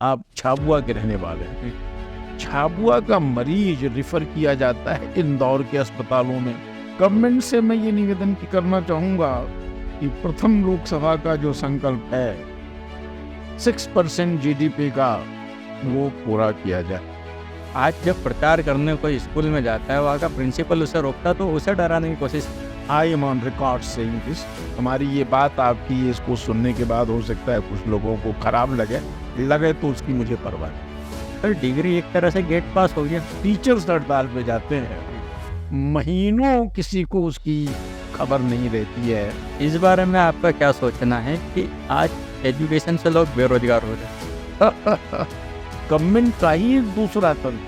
आप झाबुआ के रहने वाले हैं, झाबुआ का मरीज रिफर किया जाता है इंदौर के अस्पतालों में। गवर्नमेंट से मैं ये निवेदन करना चाहूंगा कि प्रथम लोकसभा का जो संकल्प है 6% जीडीपी का, वो पूरा किया जाए। आज जब प्रचार करने कोई स्कूल में जाता है, वहाँ का प्रिंसिपल उसे रोकता तो उसे डराने की कोशिश। I am on record saying this. हमारी ये बात आपकी इसको सुनने के बाद हो सकता है कुछ लोगों को खराब लगे तो उसकी मुझे परवाह नहीं। सर डिग्री एक तरह से गेट पास हो गया। टीचर्स हड़ताल पे जाते हैं, महीनों किसी को उसकी खबर नहीं रहती है। इस बारे में आपका क्या सोचना है कि आज एजुकेशन से लोग बेरोजगार हो रहे गवर्नमेंट का ही दूसरा तंत्र,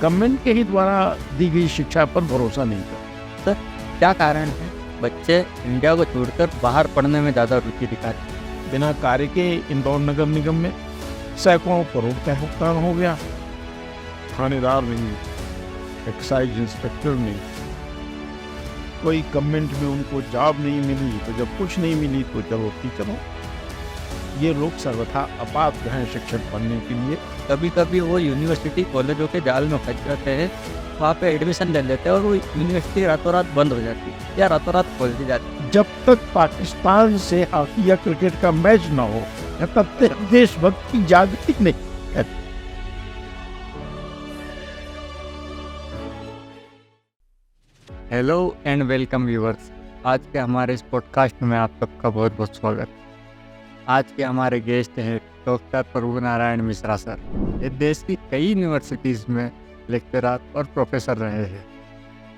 गवर्नमेंट के ही द्वारा दी गई शिक्षा पर भरोसा नहीं करता। सर क्या कारण है बच्चे इंडिया को छोड़कर बाहर पढ़ने में ज़्यादा रुचि दिखाते हैं? बिना कार्य के इंदौर नगर निगम में सैकड़ों करोड़ का भुगतान हो गया। थानेदार नहीं, एक्साइज इंस्पेक्टर नहीं, कोई गवर्नमेंट में उनको जॉब नहीं मिली, तो जब कुछ नहीं मिली तो चलो टीचरों, ये लोग सर्वथा अपात्र हैं शिक्षक बनने के लिए। कभी कभी वो यूनिवर्सिटी कॉलेजों के जाल में फंस जाते हैं, वहाँ पे एडमिशन ले लेते हैं और वो यूनिवर्सिटी रातों रात बंद हो जाती है या रातों रात खोल दी जाती है। जब तक पाकिस्तान से हॉकी या क्रिकेट का मैच ना हो, तब तक देशभक्ति जागृति नहीं है। हेलो एंड वेलकम व्यूअर्स, आज के हमारे इस पॉडकास्ट में आप सबका बहुत बहुत स्वागत। आज के हमारे गेस्ट हैं डॉक्टर प्रभु नारायण मिश्रा सर। ये देश की कई यूनिवर्सिटीज़ में लेक्चरर और प्रोफेसर रहे हैं।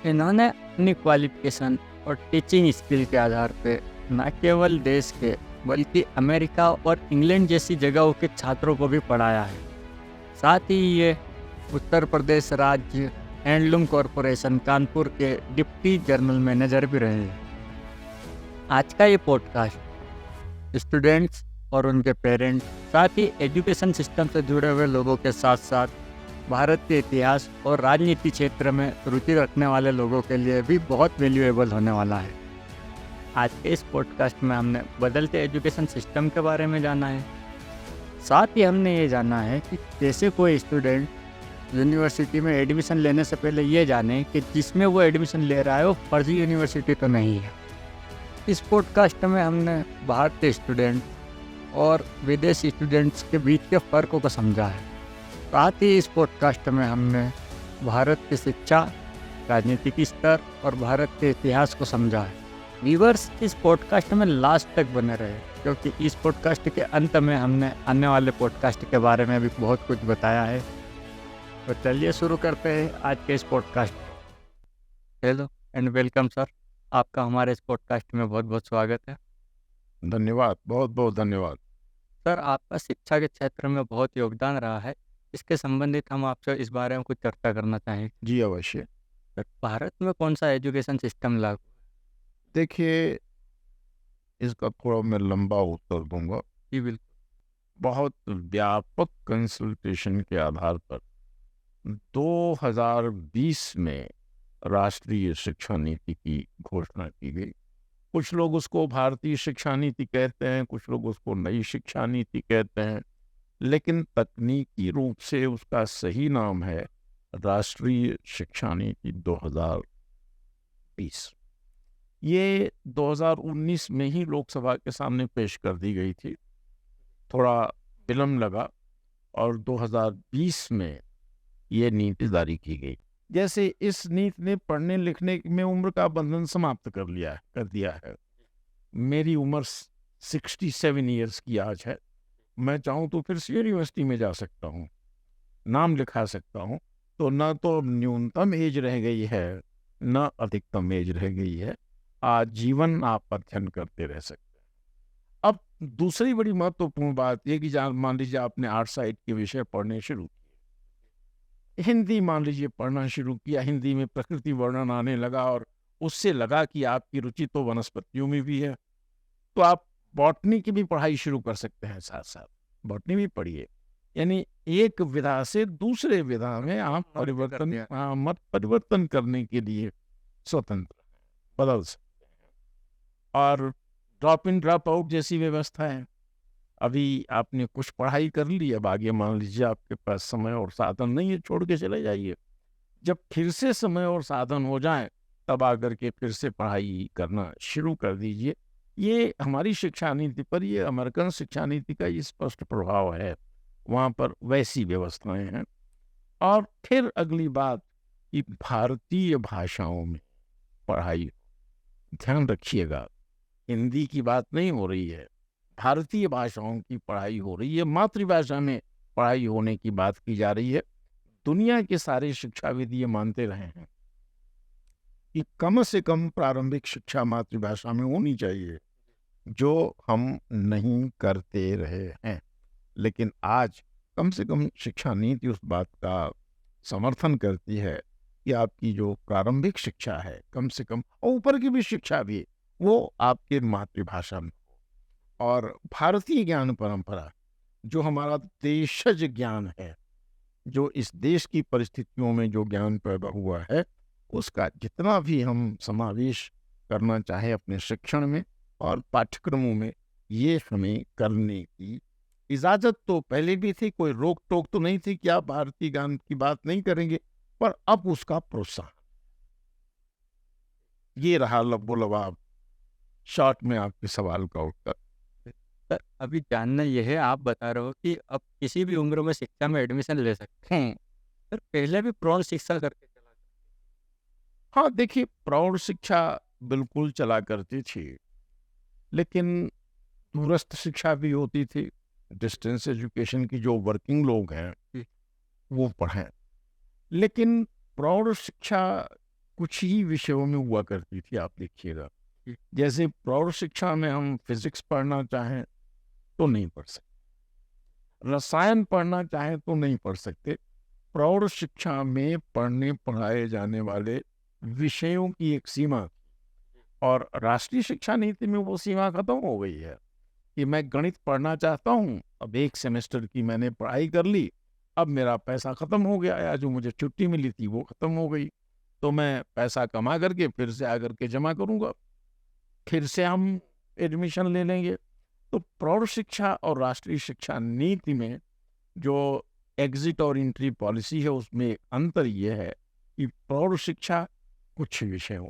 इन्होंने अपनी क्वालिफिकेशन और टीचिंग स्किल के आधार पे न केवल देश के बल्कि अमेरिका और इंग्लैंड जैसी जगहों के छात्रों को भी पढ़ाया है। साथ ही ये उत्तर प्रदेश राज्य हैंडलूम कॉरपोरेशन कानपुर के डिप्टी जनरल मैनेजर भी रहे हैं। आज का ये पॉडकास्ट स्टूडेंट्स और उनके पेरेंट्स, साथ ही एजुकेशन सिस्टम से जुड़े हुए लोगों के साथ साथ भारत के इतिहास और राजनीति क्षेत्र में रुचि रखने वाले लोगों के लिए भी बहुत वैल्यूएबल होने वाला है। आज के इस पॉडकास्ट में हमने बदलते एजुकेशन सिस्टम के बारे में जाना है। साथ ही हमने ये जाना है कि कैसे कोई स्टूडेंट यूनिवर्सिटी में एडमिशन लेने से पहले ये जाने कि जिसमें वो एडमिशन ले रहा है वो फर्जी यूनिवर्सिटी तो नहीं है। इस पॉडकास्ट में हमने भारतीय स्टूडेंट और विदेशी स्टूडेंट्स के बीच के फ़र्कों को समझा है। साथ ही इस पॉडकास्ट में हमने भारत की शिक्षा, राजनीतिक स्तर और भारत के इतिहास को समझा है। व्यूअर्स, इस पॉडकास्ट में लास्ट तक बने रहे, क्योंकि इस पॉडकास्ट के अंत में हमने आने वाले पॉडकास्ट के बारे में भी बहुत कुछ बताया है। तो चलिए शुरू करते हैं आज के इस podcast. Hello and welcome sir, आपका हमारे इस पॉडकास्ट में बहुत बहुत स्वागत है। धन्यवाद, बहुत बहुत धन्यवाद। सर आपका शिक्षा के क्षेत्र में बहुत योगदान रहा है, इसके संबंधित हम आपसे इस बारे में कुछ चर्चा करना चाहेंगे। जी अवश्य। सर भारत में कौन सा एजुकेशन सिस्टम लागू? देखिए, इसका थोड़ा मैं लंबा उत्तर दूंगा। जी बिल्कुल। बहुत व्यापक कंसल्टेशन के आधार पर 2020 में राष्ट्रीय शिक्षा नीति की घोषणा की गई। कुछ लोग उसको भारतीय शिक्षा नीति कहते हैं, कुछ लोग उसको नई शिक्षा नीति कहते हैं, लेकिन तकनीकी रूप से उसका सही नाम है राष्ट्रीय शिक्षा नीति 2020। ये 2019 में ही लोकसभा के सामने पेश कर दी गई थी, थोड़ा विलम्ब लगा और 2020 में ये नीति जारी की गई। जैसे इस नीति ने पढ़ने लिखने में उम्र का बंधन समाप्त कर दिया है। मेरी उम्र 67 ईयर्स की आज है। मैं चाहूँ तो फिर से यूनिवर्सिटी में जा सकता हूँ, नाम लिखा सकता हूँ। तो न तो न्यूनतम एज रह गई है, न अधिकतम एज रह गई है। आजीवन आप अध्ययन करते रह सकते हैं। अब दूसरी बड़ी महत्वपूर्ण बात यह कि मान लीजिए आपने आर्ट साइड के विषय पढ़ने शुरू किए, हिंदी मान लीजिए पढ़ना शुरू किया, हिंदी में प्रकृति वर्णन आने लगा और उससे लगा कि आपकी रुचि तो वनस्पतियों में भी है, तो आप बॉटनी की भी पढ़ाई शुरू कर सकते हैं। साथ साथ बॉटनी भी पढ़िए, यानी एक विधा से दूसरे विधा में आप मत परिवर्तन करने के लिए स्वतंत्र बदल सकते हैं। और ड्रॉप इन ड्रॉप आउट जैसी व्यवस्था है। अभी आपने कुछ पढ़ाई कर ली, अब आगे मान लीजिए आपके पास समय और साधन नहीं है, छोड़ के चले जाइए। जब फिर से समय और साधन हो जाएँ, तब आकर के फिर से पढ़ाई करना शुरू कर दीजिए। ये हमारी शिक्षा नीति पर, ये अमेरिकन शिक्षा नीति का ये स्पष्ट प्रभाव है। वहाँ पर वैसी व्यवस्थाएँ हैं। और फिर अगली बात कि भारतीय भाषाओं में पढ़ाई, ध्यान रखिएगा, हिंदी की बात नहीं हो रही है, भारतीय भाषाओं की पढ़ाई हो रही है, मातृभाषा में पढ़ाई होने की बात की जा रही है। दुनिया के सारे शिक्षाविद ये मानते रहे हैं कि कम से कम प्रारंभिक शिक्षा मातृभाषा में होनी चाहिए, जो हम नहीं करते रहे हैं। लेकिन आज कम से कम शिक्षा नीति उस बात का समर्थन करती है कि आपकी जो प्रारंभिक शिक्षा है, कम से कम, और ऊपर की भी शिक्षा भी, वो आपके मातृभाषा में हो। और भारतीय ज्ञान परंपरा, जो हमारा देशज ज्ञान है, जो इस देश की परिस्थितियों में जो ज्ञान पैदा हुआ है, उसका जितना भी हम समावेश करना चाहे अपने शिक्षण में और पाठ्यक्रमों में, ये हमें करने की इजाजत तो पहले भी थी, कोई रोक टोक तो नहीं थी कि आप भारतीय ज्ञान की बात नहीं करेंगे, पर अब उसका प्रोत्साहन। ये रहा लबोलबाब शॉर्ट में आपके सवाल का उत्तर। सर, अभी जानना यह है, आप बता रहे हो कि अब किसी भी उम्र में शिक्षा में एडमिशन ले सकते हैं। सर, पहले भी प्रौढ़ शिक्षा करके चला। हाँ, देखिए, प्रौढ़ शिक्षा बिल्कुल चला करती थी, लेकिन दूरस्थ शिक्षा भी होती थी। डिस्टेंस एजुकेशन की जो वर्किंग लोग हैं, जी। वो पढ़ें। लेकिन प्रौढ़ शिक्षा कुछ ही विषयों में हुआ करती थी, आप देखिएगा। जी। जैसे प्रौढ़ शिक्षा में हम फिजिक्स पढ़ना चाहें तो नहीं पढ़ सकते, रसायन पढ़ना चाहें तो नहीं पढ़ सकते। प्रौढ़ शिक्षा में पढ़ने पढ़ाए जाने वाले विषयों की एक सीमा, और राष्ट्रीय शिक्षा नीति में वो सीमा खत्म हो गई है कि मैं गणित पढ़ना चाहता हूँ, अब एक सेमेस्टर की मैंने पढ़ाई कर ली, अब मेरा पैसा खत्म हो गया, या जो मुझे छुट्टी मिली थी वो खत्म हो गई, तो मैं पैसा कमा करके फिर से आकर के जमा करूंगा, फिर से हम एडमिशन ले लेंगे। तो प्रौढ़ शिक्षा और राष्ट्रीय शिक्षा नीति में जो एग्जिट और एंट्री पॉलिसी है, उसमें एक अंतर ये है कि प्रौढ़ शिक्षा कुछ विषयों,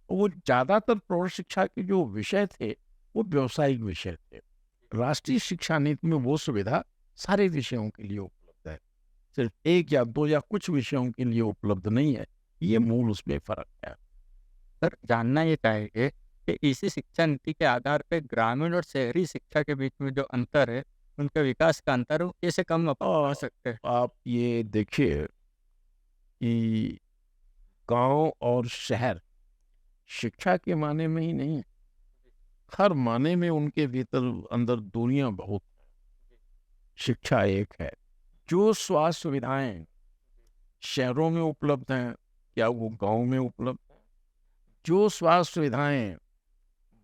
वो ज्यादातर प्रौढ़ शिक्षा के जो विषय थे वो व्यावसायिक विषय थे। राष्ट्रीय शिक्षा नीति में वो सुविधा सारे विषयों के लिए उपलब्ध है, सिर्फ एक या दो या कुछ विषयों के लिए उपलब्ध नहीं है। ये मूल उसमें फर्क है। सर, जानना ये चाहेंगे कि इसी शिक्षा नीति के आधार पे ग्रामीण और शहरी शिक्षा के बीच में जो अंतर है, उनके विकास का अंतर, वो कैसे कम आ सकते हैं? आप ये देखिए कि गांव और शहर शिक्षा के माने में ही नहीं, हर माने में उनके भीतर अंदर दुनिया बहुत है। शिक्षा एक है। जो स्वास्थ्य सुविधाएं शहरों में उपलब्ध हैं, क्या वो गांव में उपलब्ध है? जो स्वास्थ्य सुविधाएं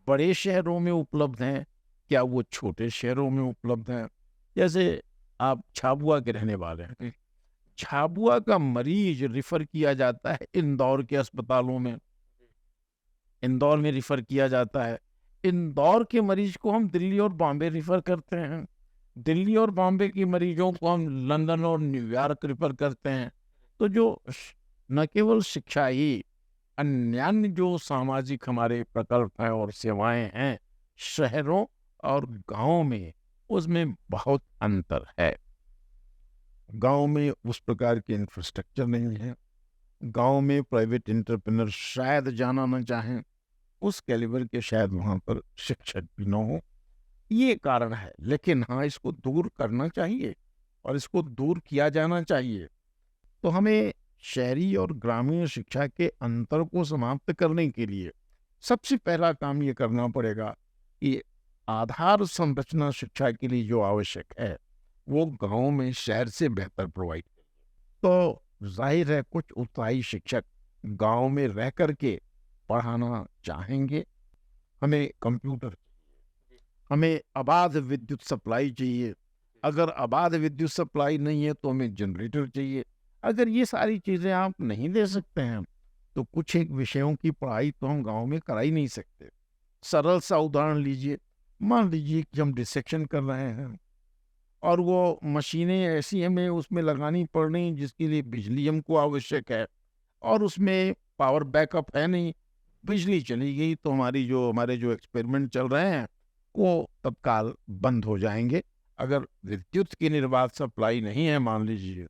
बड़े शहरों में उपलब्ध हैं, क्या वो छोटे शहरों में उपलब्ध हैं? जैसे आप झाबुआ के रहने वाले हैं, झाबुआ का मरीज रिफर किया जाता है इंदौर के अस्पतालों में, इंदौर में रिफर किया जाता है। इंदौर के मरीज को हम दिल्ली और बॉम्बे रिफर करते हैं, दिल्ली और बॉम्बे के मरीजों को हम लंदन और न्यूयॉर्क रिफर करते हैं। तो जो न केवल शिक्षा ही, अन्य जो सामाजिक हमारे प्रकल्प हैं और सेवाएं हैं शहरों और गांवों में, उसमें बहुत अंतर है। गांव में उस प्रकार के इंफ्रास्ट्रक्चर नहीं है, गांव में प्राइवेट एंटरप्रेन्योर शायद जाना न चाहें, उस कैलिबर के शायद वहां पर शिक्षक भी न हो, ये कारण है। लेकिन हाँ, इसको दूर करना चाहिए और इसको दूर किया जाना चाहिए। तो हमें शहरी और ग्रामीण शिक्षा के अंतर को समाप्त करने के लिए सबसे पहला काम ये करना पड़ेगा कि आधार संरचना शिक्षा के लिए जो आवश्यक है, वो गांव में शहर से बेहतर प्रोवाइड करें। तो जाहिर है कुछ उत्साही शिक्षक गांव में रह करके पढ़ाना चाहेंगे। हमें कंप्यूटर, हमें अबाध विद्युत सप्लाई चाहिए, अगर अबाध विद्युत सप्लाई नहीं है तो हमें जनरेटर चाहिए। अगर ये सारी चीजें आप नहीं दे सकते हैं, तो कुछ एक विषयों की पढ़ाई तो हम गांव में करा ही नहीं सकते। सरल सा उदाहरण लीजिए, मान लीजिए कि हम डिसेक्शन कर रहे हैं और वो मशीनें ऐसी हमें उसमें लगानी पड़ रही जिसके लिए बिजली हमको आवश्यक है, और उसमें पावर बैकअप है नहीं, बिजली चली गई तो हमारे जो एक्सपेरिमेंट चल रहे हैं वो तत्काल बंद हो जाएंगे। अगर विद्युत की निर्बाध सप्लाई नहीं है मान लीजिए,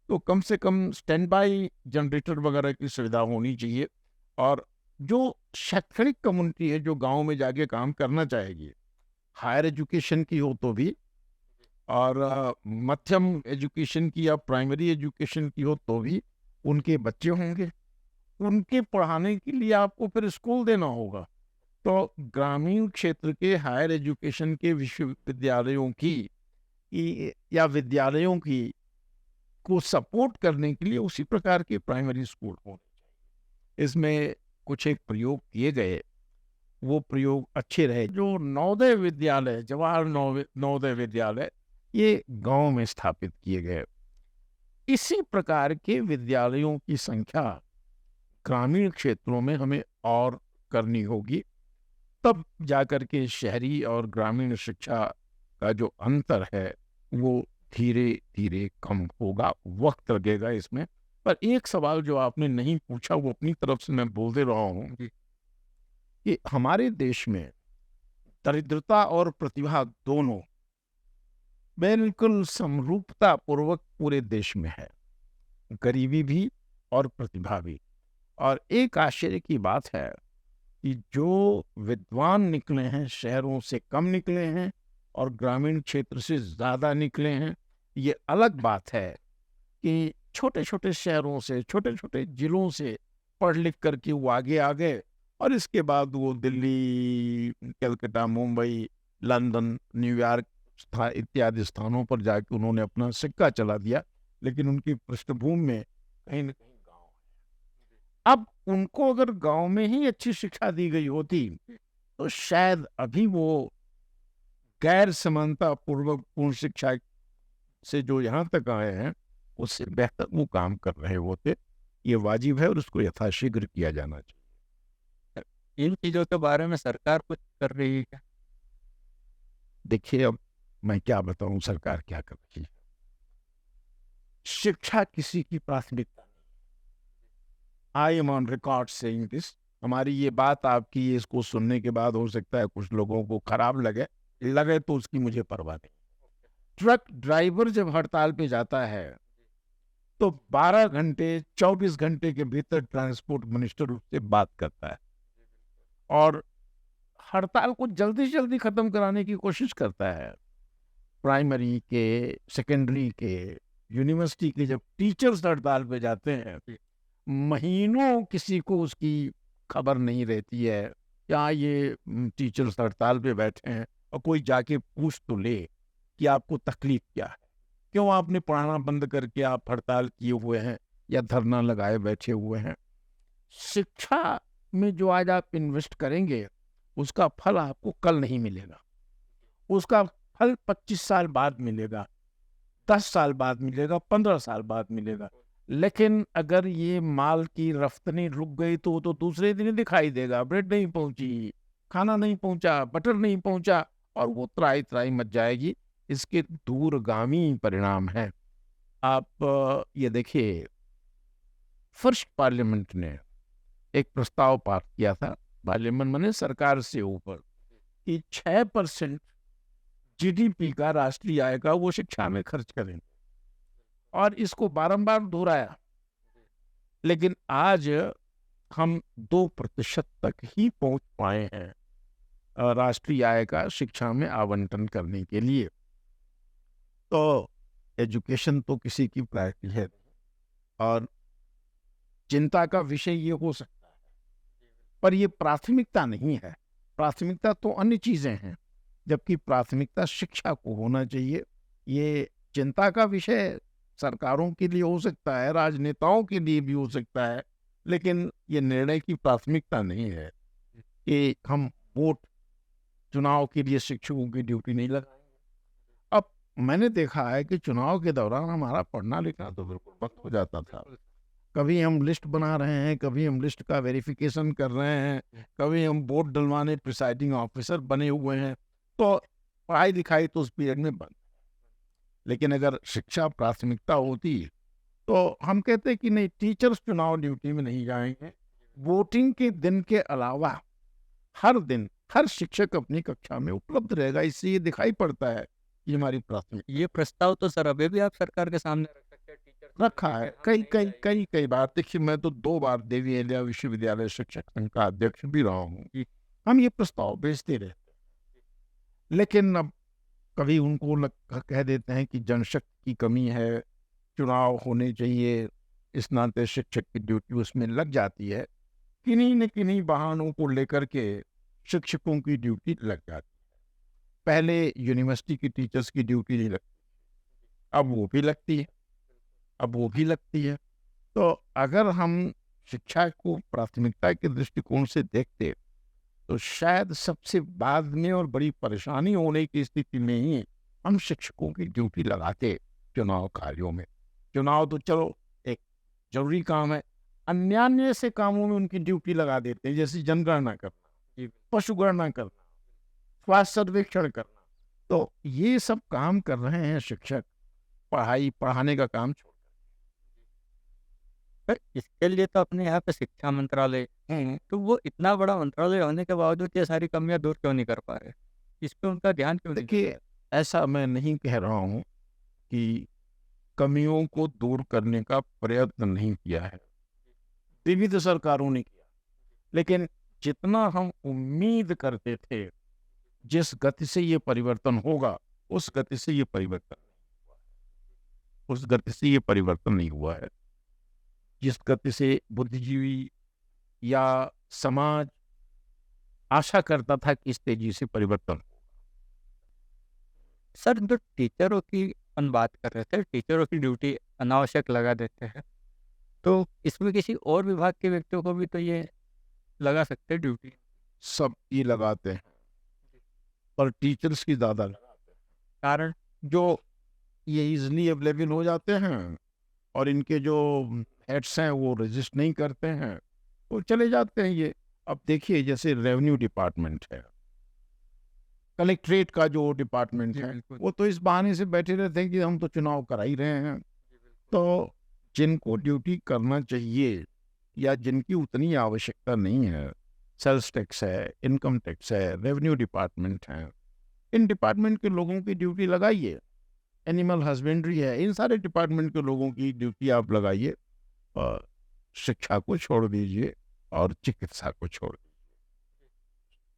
तो कम से कम स्टैंड बाई जनरेटर वगैरह की सुविधा होनी चाहिए। और जो शैक्षणिक कम्युनिटी है जो गांव में जाके काम करना चाहेगी, हायर एजुकेशन की हो तो भी, और मध्यम एजुकेशन की या प्राइमरी एजुकेशन की हो तो भी, उनके बच्चे होंगे, उनके पढ़ाने के लिए आपको फिर स्कूल देना होगा। तो ग्रामीण क्षेत्र के हायर एजुकेशन के विश्वविद्यालयों की या विद्यालयों की को सपोर्ट करने के लिए उसी प्रकार के प्राइमरी स्कूल होने चाहिए। इसमें कुछ एक प्रयोग किए गए, वो प्रयोग अच्छे रहे। जो नवोदय विद्यालय, जवाहर नवोदय विद्यालय, ये गांव में स्थापित किए गए। इसी प्रकार के विद्यालयों की संख्या ग्रामीण क्षेत्रों में हमें और करनी होगी, तब जाकर के शहरी और ग्रामीण शिक्षा का जो अंतर है वो धीरे धीरे कम होगा। वक्त लगेगा इसमें। पर एक सवाल जो आपने नहीं पूछा वो अपनी तरफ से मैं बोल दे रहा हूँ कि हमारे देश में दरिद्रता और प्रतिभा दोनों बिल्कुल समरूपता पूर्वक पूरे देश में है, गरीबी भी और प्रतिभा भी। और एक आश्चर्य की बात है कि जो विद्वान निकले हैं शहरों से कम निकले हैं और ग्रामीण क्षेत्र से ज्यादा निकले हैं। ये अलग बात है कि छोटे छोटे शहरों से, छोटे छोटे जिलों से पढ़ लिख करके वो आगे आ गए, और इसके बाद वो दिल्ली, कलकत्ता, मुंबई, लंदन, न्यूयॉर्क इत्यादि स्थानों पर जाके उन्होंने अपना सिक्का चला दिया। लेकिन उनकी पृष्ठभूमि में कहीं न कहीं गांव है। अब उनको अगर गांव में ही अच्छी शिक्षा दी गई होती तो शायद अभी वो गैर समानता पूर्वक पूर्ण शिक्षा से जो यहाँ तक आए हैं उससे बेहतर वो काम कर रहे होते। ये वाजिब है और उसको यथाशीघ्र किया जाना चाहिए। इन चीज़ों के बारे में सरकार कुछ कर रही है क्या? देखिए, अब मैं क्या बताऊं सरकार क्या कर रही है। शिक्षा किसी की प्राथमिकता नहीं। I am on record saying this. हमारी ये बात आपकी इसको सुनने के बाद हो सकता है कुछ लोगों को खराब लगे तो उसकी मुझे परवाह नहीं। ट्रक ड्राइवर जब हड़ताल पे जाता है तो 12 घंटे 24 घंटे के भीतर ट्रांसपोर्ट मिनिस्टर उससे बात करता है और हड़ताल को जल्दी से जल्दी खत्म कराने की कोशिश करता है। प्राइमरी के, सेकेंडरी के, यूनिवर्सिटी के जब टीचर्स हड़ताल पे जाते हैं, महीनों किसी को उसकी खबर नहीं रहती है क्या ये टीचर्स हड़ताल पे बैठे हैं, और कोई जाके पूछ तो ले कि आपको तकलीफ क्या है, क्यों आपने पढ़ाना बंद करके आप हड़ताल किए हुए हैं या धरना लगाए बैठे हुए हैं। शिक्षा में जो आज आप इन्वेस्ट करेंगे उसका फल आपको कल नहीं मिलेगा, उसका फल 25 साल बाद मिलेगा, 10 साल बाद मिलेगा, 15 साल बाद मिलेगा। लेकिन अगर ये माल की रफ्तानी रुक गई तो दूसरे दिन ही दिखाई देगा। ब्रेड नहीं पहुंची, खाना नहीं पहुंचा, बटर नहीं पहुंचा, और वो त्राई त्राई मच जाएगी। इसके दूरगामी परिणाम है। आप ये देखिए, फर्स्ट पार्लियामेंट ने एक प्रस्ताव पास किया था, पार्लियामेंट माने सरकार से ऊपर, कि 6% जीडीपी का, राष्ट्रीय आय का, वो शिक्षा में खर्च करें, और इसको बारंबार दोहराया। लेकिन आज हम 2% तक ही पहुंच पाए हैं राष्ट्रीय आय का शिक्षा में आवंटन करने के लिए। तो एजुकेशन तो किसी की प्रायोरिटी है, और चिंता का विषय ये हो सकता है, पर ये प्राथमिकता नहीं है। प्राथमिकता तो अन्य चीजें हैं, जबकि प्राथमिकता शिक्षा को होना चाहिए। ये चिंता का विषय सरकारों के लिए हो सकता है, राजनेताओं के लिए भी हो सकता है, लेकिन ये निर्णय की प्राथमिकता नहीं है कि हम वोट चुनाव के लिए शिक्षकों की ड्यूटी नहीं लगाएंगे। अब मैंने देखा है कि चुनाव के दौरान हमारा पढ़ना लिखना तो बिल्कुल बंद हो जाता था। कभी हम लिस्ट बना रहे हैं, कभी हम लिस्ट का वेरिफिकेशन कर रहे हैं, कभी हम वोट डलवाने प्रिसाइडिंग ऑफिसर बने हुए हैं, तो पढ़ाई लिखाई तो उस पीरियड में बंद। लेकिन अगर शिक्षा प्राथमिकता होती तो हम कहते कि नहीं, टीचर्स चुनाव ड्यूटी में नहीं जाएंगे। वोटिंग के दिन के अलावा हर दिन हर शिक्षक अपनी कक्षा में उपलब्ध रहेगा। इससे ये दिखाई पड़ता है कि हमारी प्राथमिकता। ये प्रस्ताव तो सर अभी भी आप सरकार के सामने रख सकते हैं, टीचर रखा है कई बार। देखिए, मैं तो 2 बार देवी अहिल्या विश्वविद्यालय शिक्षक संघ का अध्यक्ष भी रहा हूँ कि हम ये प्रस्ताव भेजते रहते हैं। लेकिन अब कभी उनको कह देते हैं कि जनशक्ति की कमी है, चुनाव होने चाहिए, इस नाते शिक्षक की ड्यूटी उसमें लग जाती है। किन्हीं न किन्हीं बहानों को लेकर के शिक्षकों की ड्यूटी लग जाती है। पहले यूनिवर्सिटी की टीचर्स की ड्यूटी नहीं लगती, अब वो भी लगती है। तो अगर हम शिक्षा को प्राथमिकता के दृष्टिकोण से देखते तो शायद सबसे बाद में और बड़ी परेशानी होने की स्थिति में ही हम शिक्षकों की ड्यूटी लगाते चुनाव कार्यों में। चुनाव तो चलो एक जरूरी काम है, अन्यान्य से कामों में उनकी ड्यूटी लगा देते हैं, जैसे जनगणना करना, पशुगणना करना, स्वास्थ्य सर्वेक्षण करना। तो ये सब काम कर रहे हैं शिक्षक, पढ़ाने का काम छोड़। सर इसके लिए तो अपने यहाँ पे शिक्षा मंत्रालय, तो वो इतना बड़ा मंत्रालय होने के बावजूद ये सारी कमियां दूर क्यों नहीं कर पा रहे? इस पे उनका ध्यान क्यों नहीं दे देखिए, ऐसा मैं नहीं कह रहा हूँ कि कमियों को दूर करने का प्रयत्न नहीं किया है, विविध सरकारों ने किया। लेकिन जितना हम उम्मीद करते थे, जिस गति से ये परिवर्तन होगा, उस गति से ये परिवर्तन नहीं हुआ है। जिस गति से बुद्धिजीवी या समाज आशा करता था कि इस तेजी से परिवर्तन होगा। सर जो टीचरों की अपन बात कर रहे थे, टीचरों की ड्यूटी अनावश्यक लगा देते हैं, तो इसमें किसी और विभाग के व्यक्तियों को भी तो ये लगा सकते हैं ड्यूटी। सब ये लगाते हैं, पर टीचर्स की ज्यादा लगाते हैं। कारण जो ये इजिली अवेलेबल हो जाते हैं और इनके जो हेड्स हैं वो रजिस्ट नहीं करते हैं, तो चले जाते हैं ये। अब देखिए, जैसे रेवेन्यू डिपार्टमेंट है, कलेक्ट्रेट का जो डिपार्टमेंट जी, है, बिल्कुल। वो तो इस बहाने से बैठे रहते हैं कि हम तो चुनाव करा ही रहे हैं। तो जिनको ड्यूटी करना चाहिए या जिनकी उतनी आवश्यकता नहीं है, सेल्स टैक्स है, इनकम टैक्स है, रेवेन्यू डिपार्टमेंट है, इन डिपार्टमेंट के लोगों की ड्यूटी लगाइए। एनिमल हस्बेंड्री है, इन सारे डिपार्टमेंट के लोगों की ड्यूटी आप लगाइए और शिक्षा को छोड़ दीजिए और चिकित्सा को छोड़ दीजिए।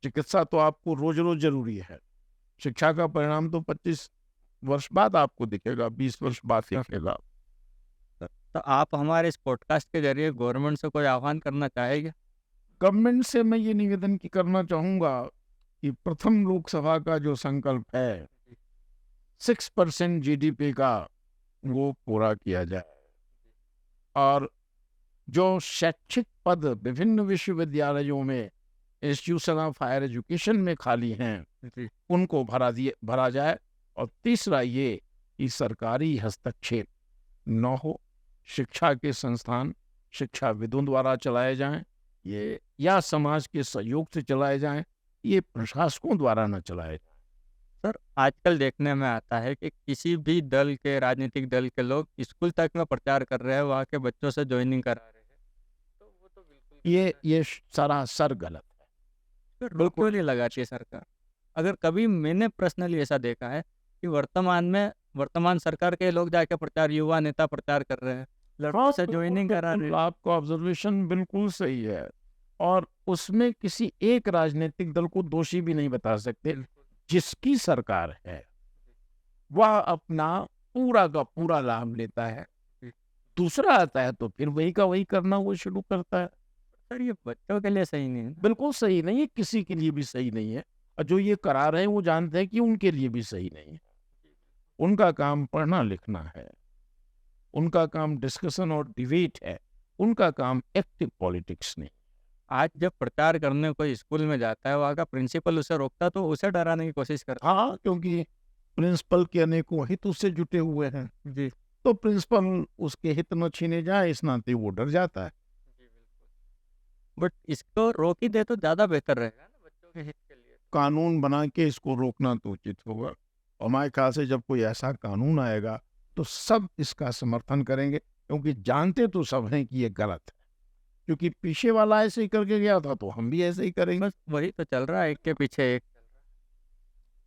चिकित्सा तो आपको रोज रोज जरूरी है, शिक्षा का परिणाम तो 25 वर्ष बाद आपको दिखेगा, 20 वर्ष बाद दिखेगा। तो आप हमारे इस पॉडकास्ट के जरिए गवर्नमेंट से कोई आह्वान करना चाहेंगे? गवर्नमेंट से मैं ये निवेदन करना चाहूंगा कि प्रथम लोकसभा का जो संकल्प है 6% जीडीपी का, वो पूरा किया जाए। और जो शैक्षिक पद विभिन्न विश्वविद्यालयों में, इंस्टीट्यूशन ऑफ हायर एजुकेशन में खाली हैं, उनको भरा जाए। और तीसरा ये कि सरकारी हस्तक्षेप न हो, शिक्षा के संस्थान शिक्षाविदों द्वारा चलाए जाएं, ये या समाज के सहयोग से चलाए जाएं, ये प्रशासकों द्वारा न चलाए जाएं। सर आजकल देखने में आता है कि किसी भी दल के, राजनीतिक दल के लोग स्कूल तक में प्रचार कर रहे हैं, वहाँ के बच्चों से ज्वाइनिंग करा रहे हैं, तो वो तो बिल्कुल ये सरासर गलत है। फिर रोक क्यों नहीं लगाती है सरकार? अगर कभी मैंने पर्सनली ऐसा देखा है कि वर्तमान सरकार के लोग जाके प्रचार, युवा नेता प्रचार कर रहे हैं, लड़कों से ज्वाइनिंग करा रहे हैं। आपका ऑब्जर्वेशन बिल्कुल सही है, और उसमें किसी एक राजनीतिक दल को दोषी भी नहीं बता सकते। जिसकी सरकार है वह अपना पूरा का पूरा लाभ लेता है, दूसरा आता है तो फिर वही का वही करना वो शुरू करता है। सर ये बच्चों के लिए सही नहीं है। बिल्कुल सही नहीं है, किसी के लिए भी सही नहीं है। और जो ये करा रहे हैं वो जानते हैं कि उनके लिए भी सही नहीं है। उनका काम पढ़ना लिखना है, उनका काम डिस्कशन और डिबेट है, उनका काम एक्टिव पॉलिटिक्स नहीं। आज जब प्रचार करने कोई स्कूल में जाता है, वहाँ का प्रिंसिपल उसे रोकता तो उसे डराने की कोशिश करता। हाँ, क्योंकि प्रिंसिपल के अनेकों हित उससे जुटे हुए हैं जी, तो प्रिंसिपल उसके हित न छीने जाए, इस नाते वो डर जाता है। बट इसको रोक ही दे तो ज़्यादा बेहतर रहेगा ना बच्चों के हित के लिए। कानून बना के इसको रोकना तो उचित होगा। और हमारे ख्याल से जब कोई ऐसा कानून आएगा तो सब इसका समर्थन करेंगे, क्योंकि जानते तो सब हैं कि ये गलत है। क्योंकि पीछे वाला ऐसे ही करके गया था तो हम भी ऐसे ही करेंगे। बस वही तो चल रहा है, एक के पीछे एक।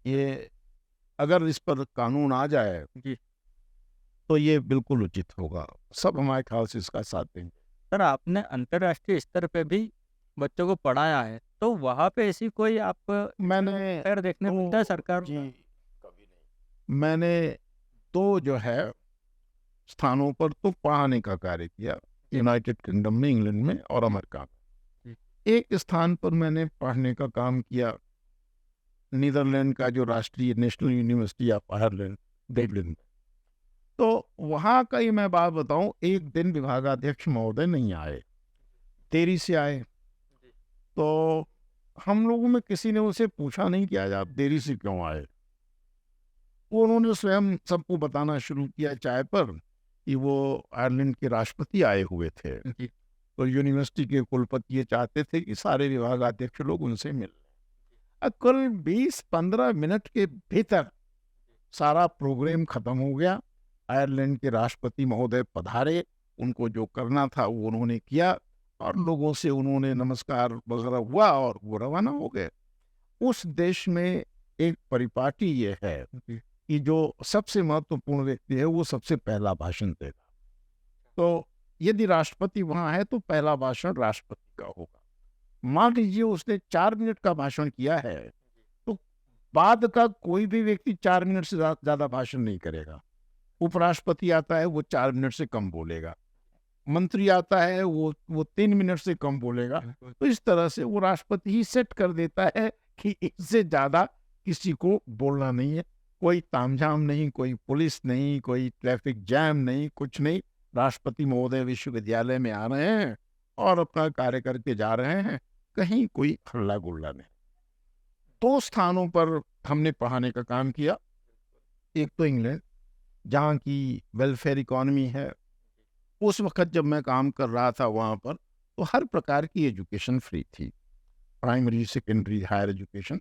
ये अगर इस पर कानून आ जाए जी तो ये बिल्कुल उचित होगा। सब हमारे ख्याल से इसका साथ देंगे। सर, आपने अंतर्राष्ट्रीय स्तर पे भी बच्चों को पढ़ाया है, तो वहाँ पे ऐसी कोई आपको मैंने खैर देखने को मिलता है सरकार? जी कभी नहीं। मैंने 2 जो है स्थानों पर तो पढ़ाने का कार्य किया, यूनाइटेड किंगडम में, इंग्लैंड में और अमेरिका में। एक स्थान पर मैंने पढ़ने का काम किया, नीदरलैंड का जो राष्ट्रीय national university of Ireland, Dublin में। तो वहाँ का ही मैं बात बताऊं, एक दिन विभागाध्यक्ष महोदय नहीं आए, देरी से आए। तो हम लोगों में किसी ने उनसे पूछा नहीं कि आज आप देरी से क्यों आए। उन्होंने स्वयं सबको बताना शुरू किया चाय पर कि वो आयरलैंड के राष्ट्रपति आए हुए थे। तो यूनिवर्सिटी के कुलपति ये चाहते थे कि सारे विभागाध्यक्ष लोग उनसे मिल लें। कुल 20-15 मिनट के भीतर सारा प्रोग्राम खत्म हो गया। आयरलैंड के राष्ट्रपति महोदय पधारे, उनको जो करना था वो उन्होंने किया और लोगों से उन्होंने नमस्कार वगैरह हुआ और वो रवाना हो गए। उस देश में एक परिपाटी ये है कि जो सबसे महत्वपूर्ण व्यक्ति है वो सबसे पहला भाषण देगा। तो यदि राष्ट्रपति वहां है तो पहला भाषण राष्ट्रपति का होगा। मान लीजिए उसने 4 मिनट का भाषण किया है तो बाद का कोई भी व्यक्ति 4 मिनट से ज्यादा भाषण नहीं करेगा। उपराष्ट्रपति आता है वो 4 मिनट से कम बोलेगा, मंत्री आता है वो 3 मिनट से कम बोलेगा। तो इस तरह से वो राष्ट्रपति ही सेट कर देता है कि इससे ज्यादा किसी को बोलना नहीं है। कोई तामझाम नहीं, कोई पुलिस नहीं, कोई ट्रैफिक जैम नहीं, कुछ नहीं। राष्ट्रपति महोदय विश्वविद्यालय में आ रहे हैं और अपना कार्य करके जा रहे हैं, कहीं कोई हल्ला गुल्ला नहीं। 2 स्थानों पर हमने पढ़ाने का काम किया। एक तो इंग्लैंड, जहाँ की वेलफेयर इकोनॉमी है। उस वक्त जब मैं काम कर रहा था वहाँ पर तो हर प्रकार की एजुकेशन फ्री थी, प्राइमरी, सेकेंडरी, हायर एजुकेशन।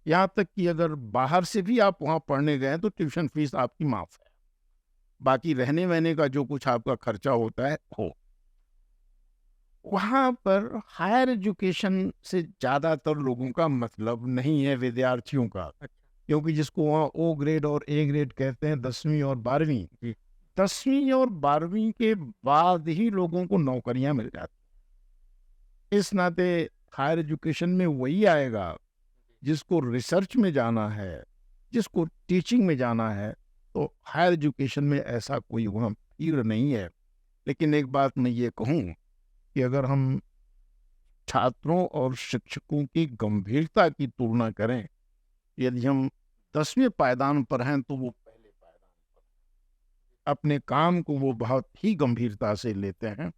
यहाँ तक कि अगर बाहर से भी आप वहाँ पढ़ने गए तो ट्यूशन फीस आपकी माफ है, बाकी रहने वहने का जो कुछ आपका खर्चा होता है हो। वहाँ पर हायर एजुकेशन से ज़्यादातर लोगों का मतलब नहीं है, विद्यार्थियों का। क्योंकि जिसको वहाँ ओ ग्रेड और ए ग्रेड कहते हैं, 10वीं और 12वीं, 10वीं और 12वीं के बाद ही लोगों को नौकरियां मिल जाती। इस नाते हायर एजुकेशन में वही आएगा जिसको रिसर्च में जाना है, जिसको टीचिंग में जाना है। तो हायर एजुकेशन में ऐसा कोई वहाँ भीड़ नहीं है। लेकिन एक बात मैं ये कहूँ कि अगर हम छात्रों और शिक्षकों की गंभीरता की तुलना करें, यदि हम 10वें पायदान पर हैं तो वो पहले पायदान पर, अपने काम को वो बहुत ही गंभीरता से लेते हैं।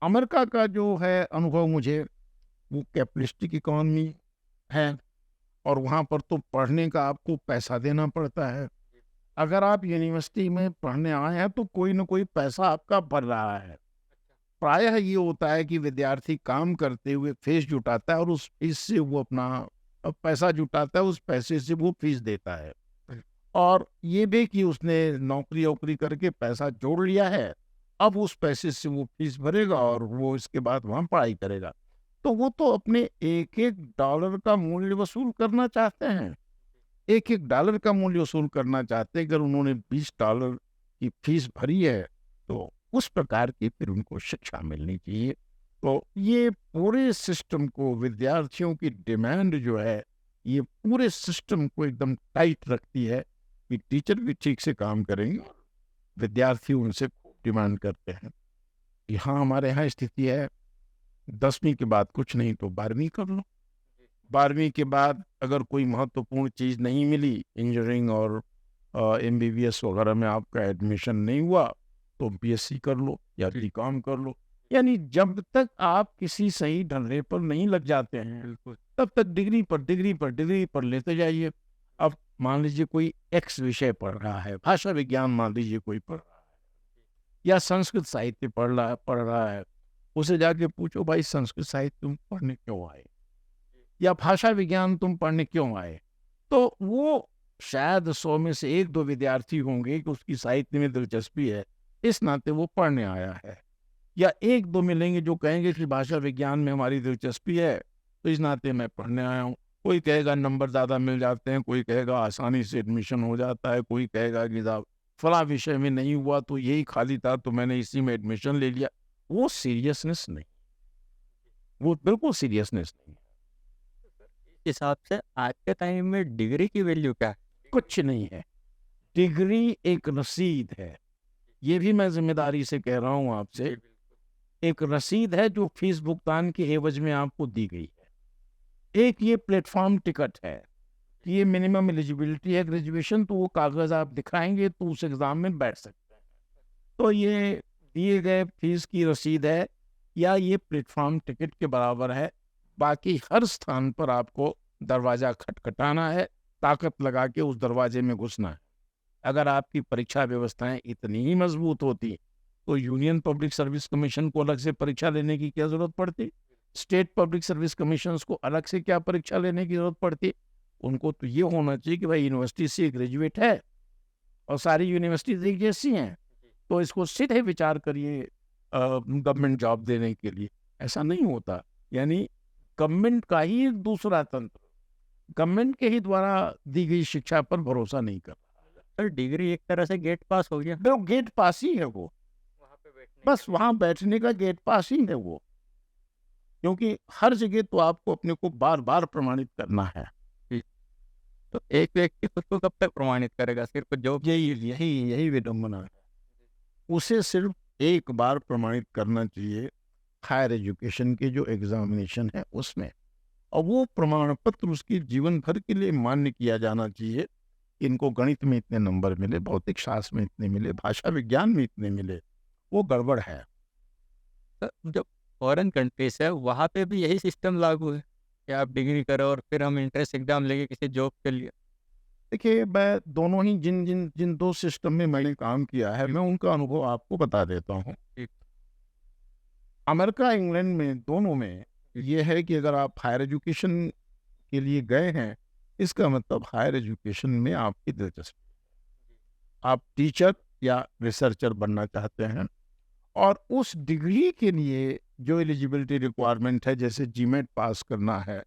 अमेरिका का जो है अनुभव मुझे, वो कैपिटलिस्टिक इकोनॉमी है और वहाँ पर तो पढ़ने का आपको पैसा देना पड़ता है। अगर आप यूनिवर्सिटी में पढ़ने आए हैं तो कोई ना कोई पैसा आपका भर रहा है। प्रायः ये होता है कि विद्यार्थी काम करते हुए फीस जुटाता है और उस फीस से वो अपना पैसा जुटाता है, उस पैसे से वो फीस देता है। और ये भी कि उसने नौकरी वोकरी करके पैसा जोड़ लिया है, अब उस पैसे से वो फीस भरेगा और वो इसके बाद वहाँ पढ़ाई करेगा। तो वो तो अपने एक-एक डॉलर का मूल्य वसूल करना चाहते हैं, एक-एक डॉलर का मूल्य वसूल करना चाहते हैं। अगर उन्होंने $20 की फीस भरी है तो उस प्रकार की फिर उनको शिक्षा मिलनी चाहिए। तो ये पूरे सिस्टम को, विद्यार्थियों की डिमांड जो है, ये पूरे सिस्टम को एकदम टाइट रखती है कि टीचर भी ठीक से काम करेंगे, विद्यार्थी उनसे डिमांड करते हैं। यहाँ हमारे यहाँ स्थिति है 10वीं के बाद कुछ नहीं तो 12वीं कर लो। 12वीं के बाद अगर कोई महत्वपूर्ण चीज़ नहीं मिली, इंजीनियरिंग और MBBS वगैरह में आपका एडमिशन नहीं हुआ तो BSc कर लो या BCom कर लो। यानी जब तक आप किसी सही ढर्रे पर नहीं लग जाते हैं तब तक डिग्री पर डिग्री पर डिग्री पर लेते जाइए। अब मान लीजिए कोई X विषय पढ़ रहा है, भाषा विज्ञान मान लीजिए कोई पढ़ रहा है या संस्कृत साहित्य पढ़ रहा है, उसे जाके पूछो भाई संस्कृत साहित्य तुम पढ़ने क्यों आए? या भाषा विज्ञान तुम पढ़ने क्यों आए? तो वो शायद 100 में से 1-2 विद्यार्थी होंगे कि उसकी साहित्य में दिलचस्पी है, इस नाते वो पढ़ने आया है। या 1-2 मिलेंगे जो कहेंगे कि भाषा विज्ञान में हमारी दिलचस्पी है, तो इस नाते मैं पढ़ने आया हूँ। कोई कहेगा नंबर ज़्यादा मिल जाते हैं, कोई कहेगा आसानी से एडमिशन हो जाता है, कोई कहेगा कि साहब फलाँ विषय में नहीं हुआ तो यही खाली था तो मैंने इसी में एडमिशन ले लिया। वो सीरियसनेस नहीं, वो बिल्कुल सीरियसनेस नहीं है। इस हिसाब से आज के टाइम में डिग्री की वैल्यू क्या है? कुछ नहीं है। डिग्री एक रसीद है, ये भी मैं ज़िम्मेदारी से कह रहा हूँ आपसे। एक रसीद है जो फीस भुगतान के एवज में आपको दी गई है। एक ये प्लेटफ़ॉर्म टिकट है, कि ये मिनिमम एलिजिबिलिटी है ग्रेजुएशन, तो वो कागज़ आप दिखाएँगे तो उस एग्ज़ाम में बैठ सकते हैं। तो ये दिए गए फीस की रसीद है या ये प्लेटफ़ॉर्म टिकट के बराबर है। बाकी हर स्थान पर आपको दरवाज़ा खटखटाना है, ताकत लगा के उस दरवाजे में घुसना है। अगर आपकी परीक्षा व्यवस्थाएँ इतनी ही मज़बूत होती, तो यूनियन पब्लिक सर्विस कमीशन को अलग से परीक्षा लेने की क्या ज़रूरत पड़ती? स्टेट पब्लिक सर्विस कमीशंस को अलग से क्या परीक्षा लेने की ज़रूरत पड़ती? उनको तो ये होना चाहिए कि भाई यूनिवर्सिटी से ग्रेजुएट है और सारी यूनिवर्सिटीज़ एक जैसी हैं, तो इसको सीधे विचार करिए गवर्नमेंट जॉब देने के लिए। ऐसा नहीं होता। यानी गवर्नमेंट का ही एक दूसरा तंत्र, गवर्नमेंट के ही द्वारा दी गई शिक्षा पर भरोसा नहीं कर रहा। सर डिग्री एक तरह से गेट पास हो गया। वो गेट पास ही है वो, वहाँ पे बैठने बस वहाँ बैठने का गेट पास ही है वो। क्योंकि हर जगह तो आपको अपने को बार-बार प्रमाणित करना है। तो एक व्यक्ति खुद को कब तक प्रमाणित करेगा? सिर्फ जॉब यही विडंबना है। उसे सिर्फ एक बार प्रमाणित करना चाहिए हायर एजुकेशन के जो एग्जामिनेशन है उसमें, और वो प्रमाण पत्र उसके जीवन भर के लिए मान्य किया जाना चाहिए। इनको गणित में इतने नंबर मिले, भौतिक शास्त्र में इतने मिले, भाषा विज्ञान में इतने मिले, वो गड़बड़ है। सर जो फॉरेन कंट्रीज है वहाँ पे भी यही सिस्टम लागू है कि आप डिग्री करो और फिर हम एंट्रेंस एग्जाम लेंगे किसी जॉब के लिए। देखिए, मैं दोनों ही जिन 2 सिस्टम में मैंने काम किया है, मैं उनका अनुभव आपको बता देता हूँ। ठीक। अमेरिका, इंग्लैंड में, दोनों में ये है कि अगर आप हायर एजुकेशन के लिए गए हैं, इसका मतलब हायर एजुकेशन में आपकी दिलचस्पी, आप टीचर या रिसर्चर बनना चाहते हैं और उस डिग्री के लिए जो एलिजिबिलिटी रिक्वायरमेंट है, जैसे जीमेट पास करना है,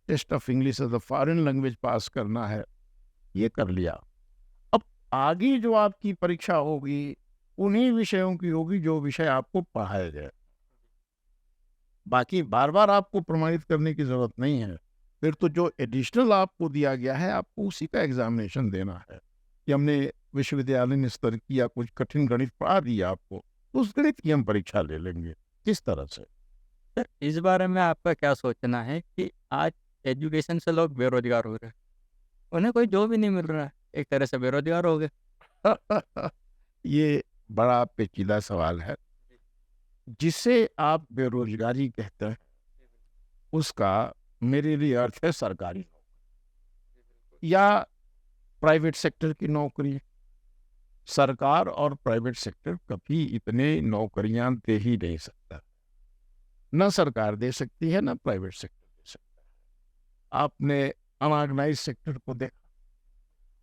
test of English as a foreign language pass करना है, ये कर लिया। अब आगे जो आपकी परीक्षा होगी, उन्हीं विषयों की होगी जो विषय आपको पढ़ाए गए। बाकी बार-बार आपको प्रमाणित करने की ज़रूरत नहीं है। फिर तो जो एडिशनल आपको दिया गया है, आपको उसी का एग्ज़ामिनेशन देना है। कि हमने विश्वविद्यालय स्तर की या कुछ कठिन गणित पढ़ा दिया आपको, तो उस गणित की हम परीक्षा ले लेंगे। किस तरह से? सर इस बारे में आपका क्या सोचना है कि आज एजुकेशन से लोग बेरोजगार हो रहे हैं, उन्हें कोई जॉब ही नहीं मिल रहा है, एक तरह से बेरोजगार हो गए। ये बड़ा पेचीदा सवाल है। जिसे आप बेरोजगारी कहते हैं, उसका मेरे लिए अर्थ है सरकारी नौकरी या प्राइवेट सेक्टर की नौकरी। सरकार और प्राइवेट सेक्टर कभी इतने नौकरियां दे ही नहीं सकता। न सरकार दे सकती है, न प्राइवेट सेक्टर दे सकता है। आपने अनऑर्गेनाइज सेक्टर को देखा,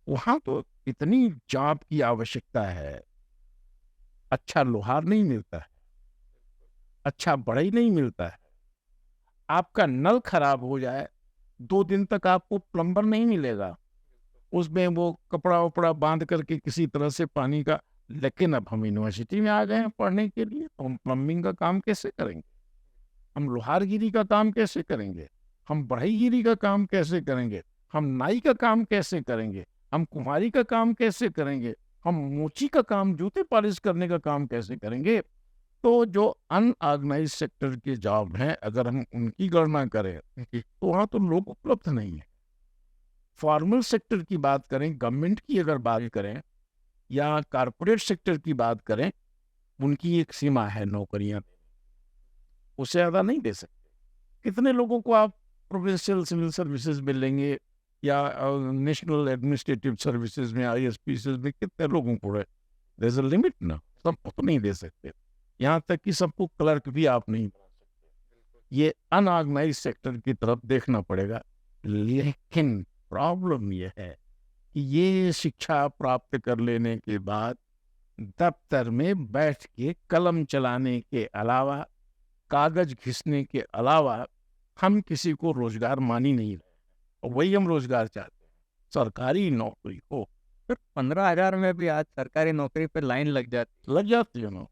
वहां तो इतनी जॉब की आवश्यकता है, अच्छा लोहार नहीं मिलता है, अच्छा बढ़ई नहीं मिलता है। आपका नल खराब हो जाए, 2 दिन तक आपको प्लम्बर नहीं मिलेगा। उसमें वो कपड़ा-वपड़ा बाँध करके किसी तरह से पानी का, लेकिन अब हम यूनिवर्सिटी में आ गए हैं पढ़ने के लिए, तो हम प्लम्बिंग का काम कैसे करेंगे? हम लोहारगिरी का काम कैसे करेंगे? हम बढ़ईगिरी का काम कैसे करेंगे? हम नाई का काम कैसे करेंगे? हम कुम्हारी का काम कैसे करेंगे? हम मोची का काम, जूते पॉलिश करने का काम कैसे करेंगे? तो जो अनऑर्गेनाइज्ड सेक्टर के जॉब हैं, अगर हम उनकी गणना करें, तो वहाँ तो लोग उपलब्ध नहीं है। फॉर्मल सेक्टर की बात करें, गवर्नमेंट की अगर बात करें या कॉर्पोरेट सेक्टर की बात करें, उनकी एक सीमा है नौकरियां, उससे ज़्यादा नहीं दे सकते। कितने लोगों को आप प्रोविंशियल सिविल सर्विसेज में लेंगे या नेशनल एडमिनिस्ट्रेटिव सर्विसेज में, आईएसपीसीज में कितने लोगों को है? देयर इज अ लिमिट ना, सबको तो नहीं दे सकते। यहाँ तक कि सबको क्लर्क भी आप नहीं बना सकते। ये अनऑर्गेनाइज सेक्टर की तरफ देखना पड़ेगा। लेकिन प्रॉब्लम ये है कि ये शिक्षा प्राप्त कर लेने के बाद दफ्तर में बैठ के कलम चलाने के अलावा, कागज घिसने के अलावा हम किसी को रोजगार मान ही नहीं रहे। और वही हम रोजगार चाहते हैं, सरकारी नौकरी हो। फिर 15,000 में भी आज सरकारी नौकरी पे लाइन लग जाती है ना,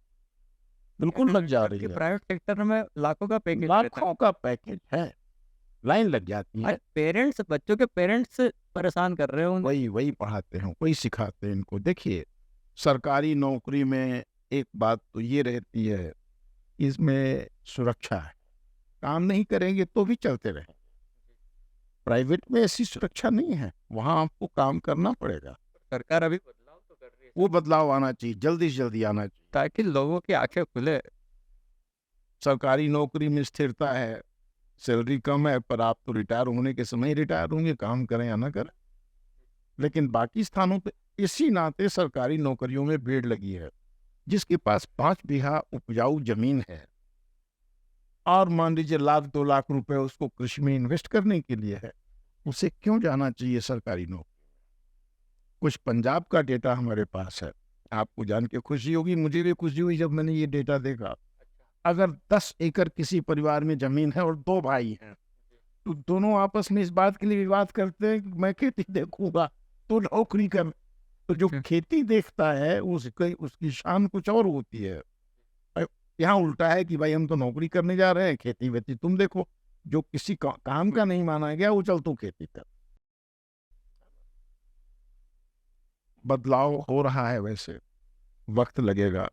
बिल्कुल लग जा रही है। प्राइवेट सेक्टर में लाखों का पैकेज लाखों का पैकेज है, लाइन लग जाती है। पेरेंट्स, बच्चों के पेरेंट्स परेशान कर रहे हो। वही पढ़ाते हैं, वही सिखाते हैं इनको। देखिए, सरकारी नौकरी में एक बात तो ये रहती है, इसमें सुरक्षा है, काम नहीं करेंगे तो भी चलते रहेंगे। प्राइवेट में ऐसी सुरक्षा नहीं है, वहां आपको काम करना पड़ेगा। सरकार अभी बदलाव तो कर रही है, वो बदलाव आना चाहिए, जल्दी से जल्दी आना चाहिए, ताकि लोगों की आंखें खुले। सरकारी नौकरी में स्थिरता है, सैलरी कम है, पर आप तो रिटायर होने के समय ही रिटायर होंगे, काम करें या ना करें। लेकिन बाकी स्थानों पे इसी नाते सरकारी नौकरियों में भीड़ लगी है। जिसके पास 5 बीघा उपजाऊ जमीन है और मान लीजिए 1-2 लाख रुपए उसको कृषि में इन्वेस्ट करने के लिए है, उसे क्यों जाना चाहिए सरकारी नौकरी? कुछ पंजाब का डेटा हमारे पास है, आपको जान के खुशी होगी, मुझे भी खुशी हुई जब मैंने ये डेटा देखा। अगर 10 एकड़ किसी परिवार में जमीन है और 2 भाई हैं, तो दोनों आपस में इस बात के लिए विवाद करते हैं कि मैं खेती देखूंगा तो नौकरी कर। तो जो खेती देखता है उसकी शान कुछ और होती है। यहाँ उल्टा है कि भाई हम तो नौकरी करने जा रहे हैं, खेती वेती तुम देखो। जो किसी काम का नहीं माना गया वो चल तू खेती कर। बदलाव हो रहा है, वैसे वक्त लगेगा,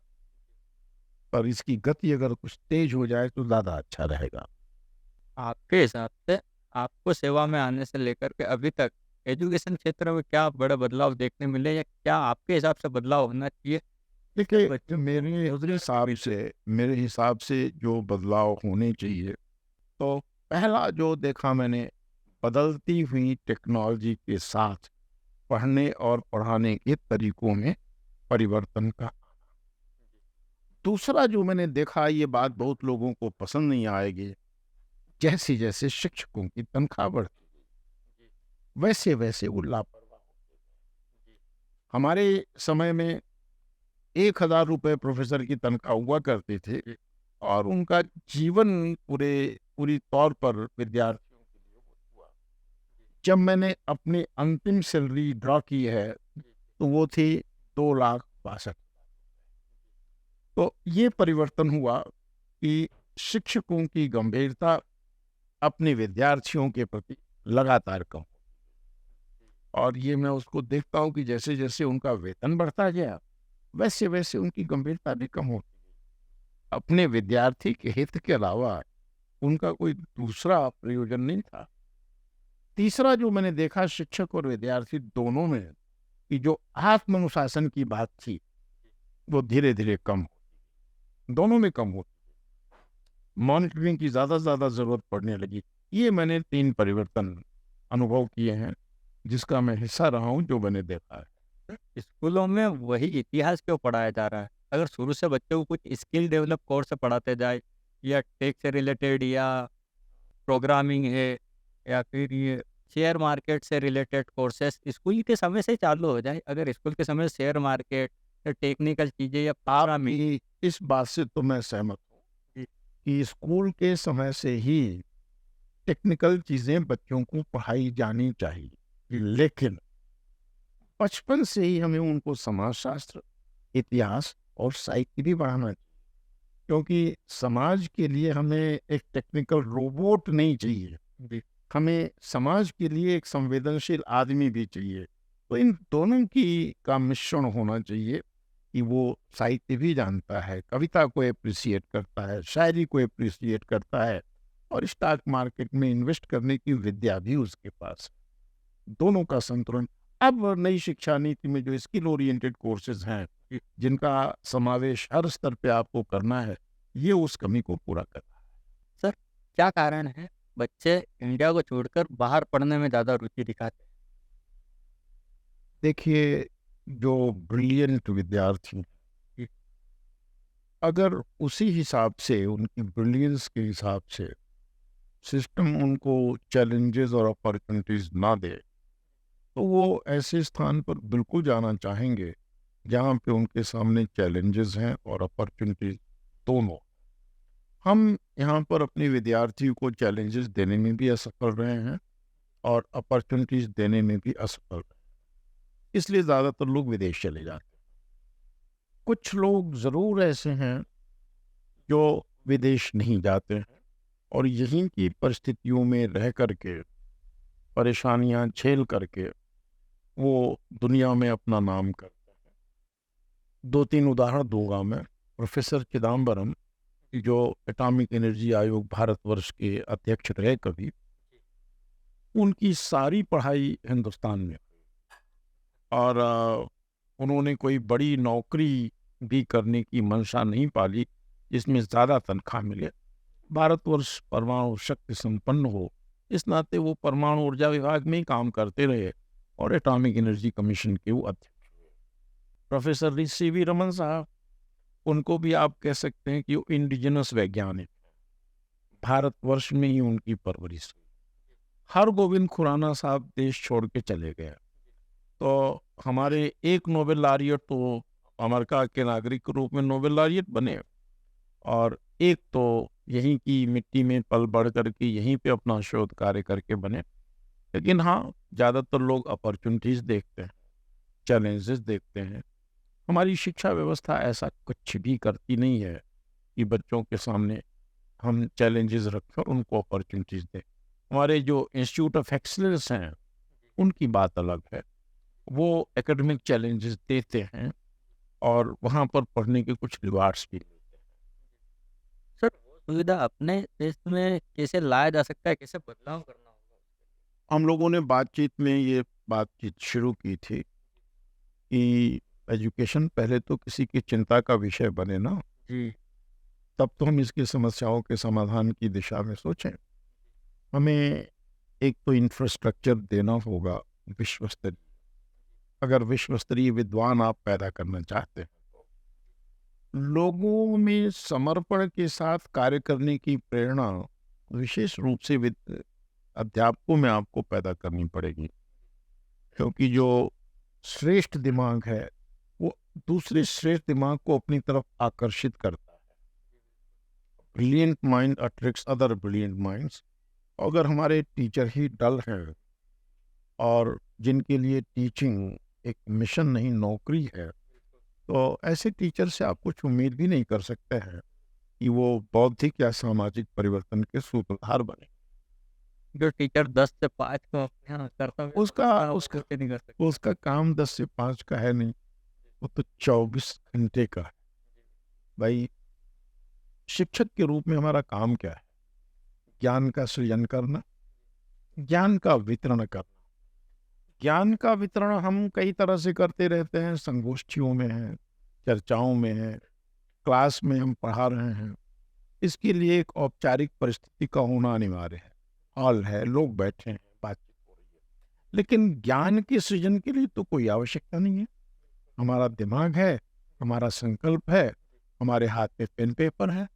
पर इसकी गति अगर कुछ तेज हो जाए तो ज्यादा अच्छा रहेगा। आपके हिसाब से आपको सेवा में आने से लेकर के अभी तक एजुकेशन क्षेत्र में क्या बड़े बदलाव देखने मिले, या क्या आपके हिसाब से बदलाव होना चाहिए? देखिए, मेरे हिसाब से जो बदलाव होने चाहिए, तो पहला जो देखा मैंने, बदलती हुई टेक्नोलॉजी के साथ पढ़ने और पढ़ाने के तरीकों में परिवर्तन का। दूसरा जो मैंने देखा, ये बात बहुत लोगों को पसंद नहीं आएगी, जैसे जैसे शिक्षकों की तनख्वाह बढ़ती वैसे वैसे वो लापरवाह होते। हमारे समय में 1,000 रुपए प्रोफेसर की तनख्वाह हुआ करती थी और उनका जीवन पूरी तौर पर विद्यार्थियों के लिए हुआ। जब मैंने अपनी अंतिम सैलरी ड्रॉ की है तो वो थी 2,62,000। तो ये परिवर्तन हुआ कि शिक्षकों की गंभीरता अपने विद्यार्थियों के प्रति लगातार कम, और ये मैं उसको देखता हूँ कि जैसे जैसे उनका वेतन बढ़ता गया वैसे वैसे उनकी गंभीरता भी कम होती गई। अपने विद्यार्थी के हित के अलावा उनका कोई दूसरा प्रयोजन नहीं था। तीसरा जो मैंने देखा, शिक्षक और विद्यार्थी दोनों में कि जो आत्मानुशासन की बात थी वो धीरे धीरे कम होती, दोनों में कम होती। मॉनिटरिंग की ज्यादा जरूरत पड़ने लगी। ये मैंने 3 परिवर्तन अनुभव किए हैं जिसका मैं हिस्सा रहा हूँ, जो मैंने देखा है। स्कूलों में वही इतिहास क्यों पढ़ाया जा रहा है? अगर शुरू से बच्चों को कुछ स्किल डेवलप कोर्स पढ़ाते जाए, या टेक से रिलेटेड, या प्रोग्रामिंग है, या फिर ये शेयर मार्केट से रिलेटेड कोर्सेस स्कूल के समय से चालू हो जाए। अगर स्कूल के समय शेयर मार्केट या टेक्निकल चीज़ें या प्रोग्रामिंग, इस बात से तो मैं सहमत हूँ कि स्कूल के समय से ही टेक्निकल चीज़ें बच्चों को पढ़ाई जानी चाहिए, लेकिन बचपन से ही हमें उनको समाजशास्त्र, इतिहास और साहित्य भी पढ़ाना चाहिए, क्योंकि समाज के लिए हमें एक टेक्निकल रोबोट नहीं चाहिए, हमें समाज के लिए एक संवेदनशील आदमी भी चाहिए। तो इन दोनों का मिश्रण होना चाहिए कि वो साहित्य भी जानता है, कविता को एप्रिसिएट करता है, शायरी को एप्रिसिएट करता है, और स्टॉक मार्केट में इन्वेस्ट करने की विद्या भी उसके पास है। दोनों का संतुलन। अब नई शिक्षा नीति में जो स्किल ओरिएंटेड कोर्सेज हैं, जिनका समावेश हर स्तर पे आपको करना है, ये उस कमी को पूरा कर रहा है। सर, क्या कारण है बच्चे इंडिया को छोड़कर बाहर पढ़ने में ज्यादा रुचि दिखाते हैं? देखिए, जो ब्रिलियंट विद्यार्थी, अगर उसी हिसाब से, उनकी ब्रिलियंस के हिसाब से सिस्टम उनको चैलेंजेस और अपॉर्चुनिटीज ना दे, तो वो ऐसे स्थान पर बिल्कुल जाना चाहेंगे जहाँ पे उनके सामने चैलेंजेस हैं और अपॉर्चुनिटीज दोनों। हम यहाँ पर अपने विद्यार्थियों को चैलेंजेस देने में भी असफल रहे हैं और अपॉर्चुनिटीज देने में भी असफल रहे हैं। इसलिए ज़्यादातर लोग विदेश चले जाते हैं। कुछ लोग ज़रूर ऐसे हैं जो विदेश नहीं जाते हैं और यहीं की परिस्थितियों में रह करके, परेशानियां झेल करके वो दुनिया में अपना नाम करते हैं। दो तीन उदाहरण दूंगा मैं। प्रोफेसर चिदम्बरम, जो एटॉमिक एनर्जी आयोग भारतवर्ष के अध्यक्ष रहे कभी, उनकी सारी पढ़ाई हिंदुस्तान में और उन्होंने कोई बड़ी नौकरी भी करने की मंशा नहीं पाली जिसमें ज़्यादा तनख्वाह मिले। भारतवर्ष परमाणु शक्ति संपन्न हो, इस नाते वो परमाणु ऊर्जा विभाग में ही काम करते रहे और एटॉमिक एनर्जी कमीशन के वो अध्यक्ष हुए। प्रोफेसर सीवी रमन साहब, उनको भी आप कह सकते हैं कि वो इंडिजिनस वैज्ञानिक, भारतवर्ष में ही उनकी परवरिश हुई। हरगोविंद खुराना साहब देश छोड़ के चले गए, तो हमारे एक नोबेल लॉरिएट तो अमेरिका के नागरिक के रूप में नोबेल लॉरिएट बने और एक तो यहीं की मिट्टी में पल बढ़ करके यहीं पे अपना शोध कार्य करके बने। लेकिन हाँ, ज़्यादातर लोग अपॉर्चुनिटीज देखते हैं, चैलेंजेस देखते हैं। हमारी शिक्षा व्यवस्था ऐसा कुछ भी करती नहीं है कि बच्चों के सामने हम चैलेंजेस रखें और उनको अपॉर्चुनिटीज दें। हमारे जो इंस्टीट्यूट ऑफ एक्सीलेंस हैं, उनकी बात अलग है। वो एकेडमिक चैलेंजेस देते हैं और वहाँ पर पढ़ने के कुछ रिवार्ड्स भी मिलते हैं। सर, वो सुविधा अपने देश में कैसे लाया जा सकता है, कैसे बदलाव करना होगा? हम लोगों ने बातचीत में ये बातचीत शुरू की थी कि एजुकेशन पहले तो किसी की चिंता का विषय बने ना, जी। तब तो हम इसकी समस्याओं के समाधान की दिशा में सोचें। हमें एक तो इंफ्रास्ट्रक्चर देना होगा विश्व स्तरीय। अगर विश्व स्तरीय विद्वान आप पैदा करना चाहते हैं तो लोगों में समर्पण के साथ कार्य करने की प्रेरणा विशेष रूप से अध्यापकों में आपको पैदा करनी पड़ेगी, क्योंकि जो श्रेष्ठ दिमाग है वो दूसरे श्रेष्ठ दिमाग को अपनी तरफ आकर्षित करता है। Brilliant mind attracts other brilliant minds. अगर हमारे टीचर ही डल हैं और जिनके लिए टीचिंग एक मिशन नहीं नौकरी है, तो ऐसे टीचर से आप कुछ उम्मीद भी नहीं कर सकते हैं कि वो बौद्धिक या सामाजिक परिवर्तन के सूत्रधार बने। जो टीचर 10 से 5 को अपने यहाँ करता है, उसका काम 10 से 5 का है नहीं, वो तो 24 घंटे का है। भाई, शिक्षक के रूप में हमारा काम क्या है? ज्ञान का सृजन करना, ज्ञान का वितरण करना। ज्ञान का वितरण हम कई तरह से करते रहते हैं, संगोष्ठियों में है, चर्चाओं में है, क्लास में हम पढ़ा रहे हैं। इसके लिए एक औपचारिक परिस्थिति का होना अनिवार्य है। हॉल है, लोग बैठे हैं, बातचीत हो रही है। लेकिन ज्ञान के सृजन के लिए तो कोई आवश्यकता नहीं है। हमारा दिमाग है, हमारा संकल्प है, हमारे हाथ में पेन पेपर है।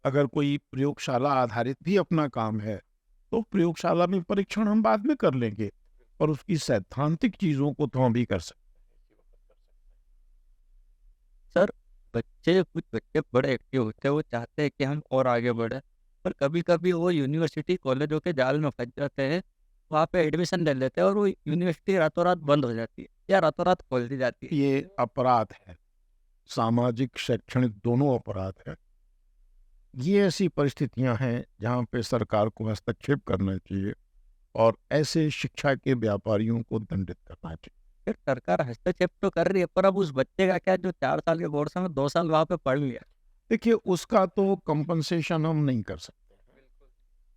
अगर कोई प्रयोगशाला आधारित भी अपना काम है तो प्रयोगशाला में परीक्षण हम बाद में कर लेंगे, और उसकी सैद्धांतिक चीजों को तो हम भी कर सकते हैं। सर, कुछ बच्चे बड़े एक्टिव होते हैं, वो चाहते हैं कि हम और आगे बढ़े, पर कभी कभी वो यूनिवर्सिटी कॉलेजों के जाल में फंस जाते हैं। वहाँ पे एडमिशन ले लेते हैं और वो यूनिवर्सिटी रातों रात बंद हो जाती है या रातों रात खोल दी जाती है। ये अपराध है, सामाजिक शैक्षणिक दोनों अपराध है। ये ऐसी परिस्थितियां हैं जहाँ पे सरकार को हस्तक्षेप करना चाहिए और ऐसे शिक्षा के व्यापारियों को दंडित करना चाहिए। फिर सरकार हस्तक्षेप तो कर रही है, पर अब उस बच्चे का क्या जो 4 साल के कोर्स में 2 साल वहाँ पे पढ़ लिया? देखिए, उसका तो कंपनसेशन हम नहीं कर सकते हैं।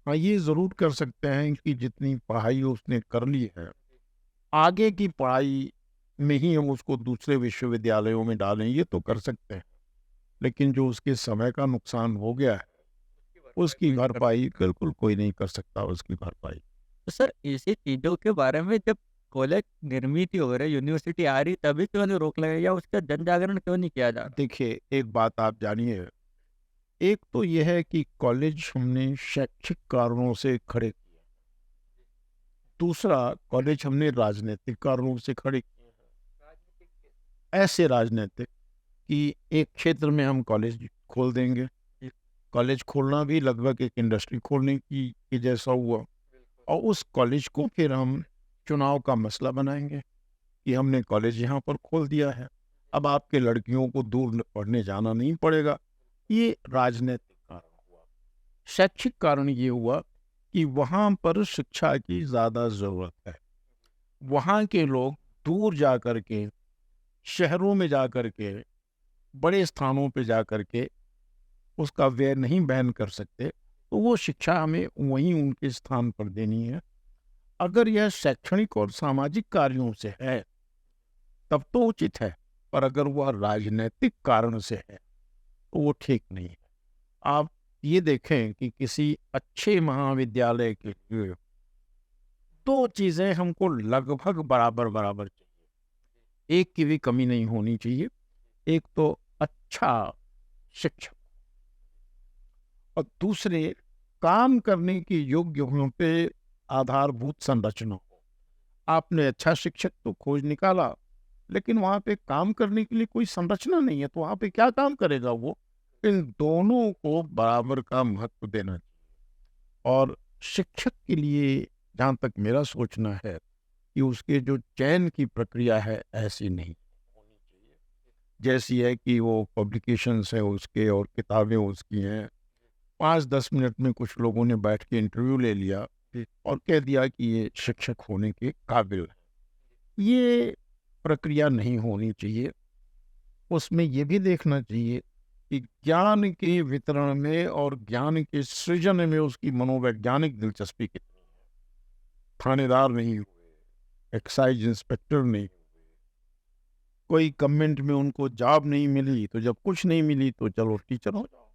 हाँ, ये जरूर कर सकते हैं कि जितनी पढ़ाई उसने कर ली है, आगे की पढ़ाई में ही हम उसको दूसरे विश्वविद्यालयों में डालें, ये तो कर सकते हैं। लेकिन जो उसके समय का नुकसान हो गया है, उसकी भरपाई बिल्कुल कोई नहीं कर सकता, उसकी भरपाई। तो सर, इसी चीजों के बारे में जब कॉलेज निर्मित हो रहे, यूनिवर्सिटी आ रही, तभी क्यों नहीं रोक लगे या उसका जन जागरण क्यों नहीं किया जा रहा? देखिए, एक बात आप जानिए, एक तो यह है कि कॉलेज हमने शैक्षिक कारणों से खड़े किए, दूसरा कॉलेज हमने राजनीतिक कारणों से खड़े किए हैं। ऐसे राजनीतिक कि एक क्षेत्र में हम कॉलेज खोल देंगे, कॉलेज खोलना भी लगभग एक इंडस्ट्री खोलने की जैसा हुआ, और उस कॉलेज को फिर हम चुनाव का मसला बनाएंगे कि हमने कॉलेज यहाँ पर खोल दिया है, अब आपके लड़कियों को दूर पढ़ने जाना नहीं पड़ेगा। ये राजनीतिक कारण हुआ। शैक्षिक कारण ये हुआ कि वहाँ पर शिक्षा की ज़्यादा ज़रूरत है, वहाँ के लोग दूर जा कर के, शहरों में जा कर के, बड़े स्थानों पे जा कर के उसका व्यय नहीं वहन कर सकते, तो वो शिक्षा हमें वहीं उनके स्थान पर देनी है। अगर यह शैक्षणिक और सामाजिक कार्यों से है तब तो उचित है, पर अगर वह राजनीतिक कारण से है तो वो ठीक नहीं है। आप ये देखें कि किसी अच्छे महाविद्यालय के लिए दो चीजें हमको लगभग बराबर बराबर चाहिए, एक की भी कमी नहीं होनी चाहिए। एक तो अच्छा शिक्षक, और दूसरे काम करने की योग्य होने पे आधारभूत संरचना हो। आपने अच्छा शिक्षक तो खोज निकाला, लेकिन वहां पे काम करने के लिए कोई संरचना नहीं है, तो वहां पे क्या काम करेगा वो? इन दोनों को बराबर का महत्व देना चाहिए। और शिक्षक के लिए जहां तक मेरा सोचना है कि उसके जो चयन की प्रक्रिया है ऐसी नहीं होनी चाहिए, जैसी है कि वो पब्लिकेशंस है उसके और किताबें उसकी हैं, 5-10 मिनट में कुछ लोगों ने बैठ के इंटरव्यू ले लिया और कह दिया कि ये शिक्षक होने के काबिल है। ये प्रक्रिया नहीं होनी चाहिए। उसमें ये भी देखना चाहिए कि ज्ञान के वितरण में और ज्ञान के सृजन में उसकी मनोवैज्ञानिक दिलचस्पी कितनी है। थानेदार नहीं हुए, एक्साइज इंस्पेक्टर नहीं हुए, कोई कमेंट में उनको जॉब नहीं मिली, तो जब कुछ नहीं मिली तो चलो टीचर हो जाओ।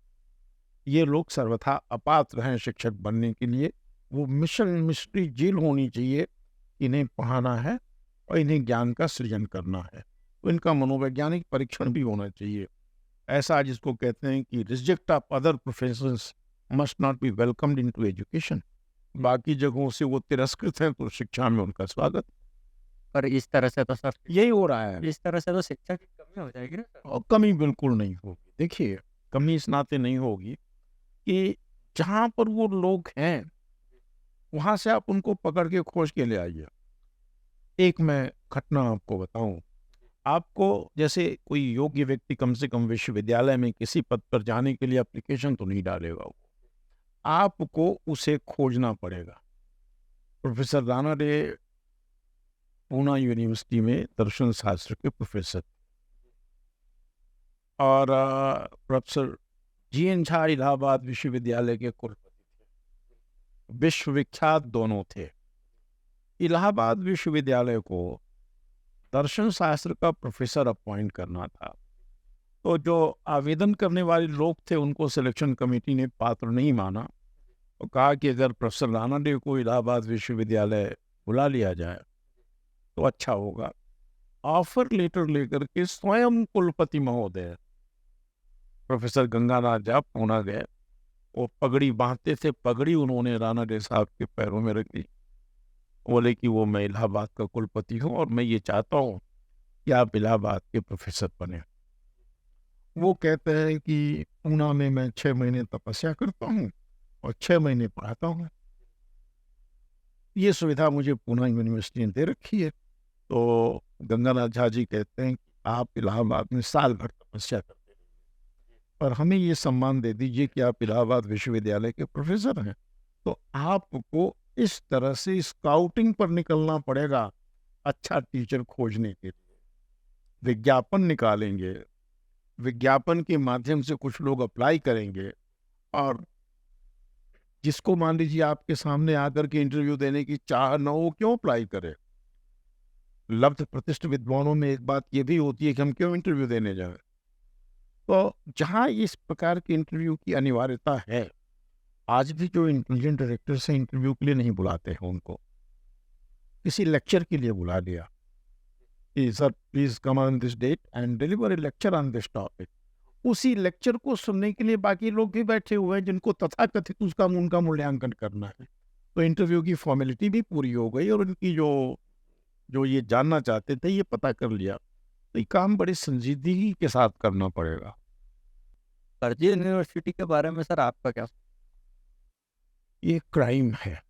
ये लोग सर्वथा अपात्र हैं शिक्षक बनने के लिए। वो मिशन मिस्ट्री जेल होनी चाहिए, इन्हें पढ़ाना है और इन्हें ज्ञान का सृजन करना है, तो इनका मनोवैज्ञानिक परीक्षण भी होना चाहिए। ऐसा जिसको कहते हैं कि reject of other professions must not be welcomed into education. बाकी जगहों से वो तिरस्कृत हैं तो शिक्षा में उनका स्वागत। पर इस तरह से तो सर, यही हो रहा है, इस तरह से तो शिक्षा की कमी हो जाएगी ना सर। और कमी बिल्कुल नहीं होगी। देखिए, कमी इस नाते नहीं होगी कि जहां पर वो लोग हैं वहां से आप उनको पकड़ के खोज के ले आइए। एक मैं घटना आपको बताऊं, आपको जैसे कोई योग्य व्यक्ति कम से कम विश्वविद्यालय में किसी पद पर जाने के लिए एप्लीकेशन तो नहीं डालेगा, वो आपको उसे खोजना पड़ेगा। Professor Rana day Poona university में दर्शन शास्त्र के प्रोफेसर, और प्रोफेसर जी.एन. झा इलाहाबाद विश्वविद्यालय के कुलपति थे, विश्वविख्यात दोनों थे। इलाहाबाद विश्वविद्यालय को दर्शन शास्त्र का प्रोफेसर अपॉइंट करना था, तो जो आवेदन करने वाले लोग थे उनको सिलेक्शन कमेटी ने पात्र नहीं माना और कहा कि अगर प्रोफेसर राणा डे को इलाहाबाद विश्वविद्यालय बुला लिया जाए तो अच्छा होगा। ऑफर लेटर लेकर के स्वयं कुलपति महोदय प्रोफेसर गंगानाथ झा पूना गए। वो पगड़ी बांधते थे, पगड़ी उन्होंने राणा डे साहब के पैरों में रख दी। बोले कि वो मैं इलाहाबाद का कुलपति हूँ और मैं ये चाहता हूँ कि आप इलाहाबाद के प्रोफेसर बने। वो कहते हैं कि पूना में मैं 6 महीने तपस्या करता हूँ और 6 महीने पढ़ाता हूँ। ये सुविधा मुझे पूना यूनिवर्सिटी ने दे रखी है। तो गंगानाथ झा जी कहते हैं कि आप इलाहाबाद में साल भर तपस्या करते रहिए और हमें ये सम्मान दे दीजिए कि आप इलाहाबाद विश्वविद्यालय के प्रोफेसर हैं। तो आपको इस तरह से स्काउटिंग पर निकलना पड़ेगा अच्छा टीचर खोजने के लिए। विज्ञापन निकालेंगे, विज्ञापन के माध्यम से कुछ लोग अप्लाई करेंगे, और जिसको मान लीजिए आपके सामने आकर के इंटरव्यू देने की चाह न हो, क्यों अप्लाई करे? लब्ध प्रतिष्ठित विद्वानों में एक बात ये भी होती है कि हम क्यों इंटरव्यू देने जाएं। तो जहां इस प्रकार के इंटरव्यू की अनिवार्यता है, आज भी जो इंटेलिजेंट डायरेक्टर से इंटरव्यू के लिए नहीं बुलाते हैं, उनको किसी लेक्चर के लिए बुला लिया कि sir please come on this date and deliver a lecture on this topic. उसी लेक्चर को सुनने के लिए बाकी लोग भी बैठे हुए हैं जिनको तथाकथित उसका उनका मूल्यांकन करना है। तो इंटरव्यू की फॉर्मेलिटी भी पूरी हो गई और उनकी जो जो ये जानना चाहते थे ये पता कर लिया। तो ये काम बड़ी संजीदगी के साथ करना पड़ेगा। फर्जी यूनिवर्सिटी के बारे में सर आपका क्या? ये क्राइम है,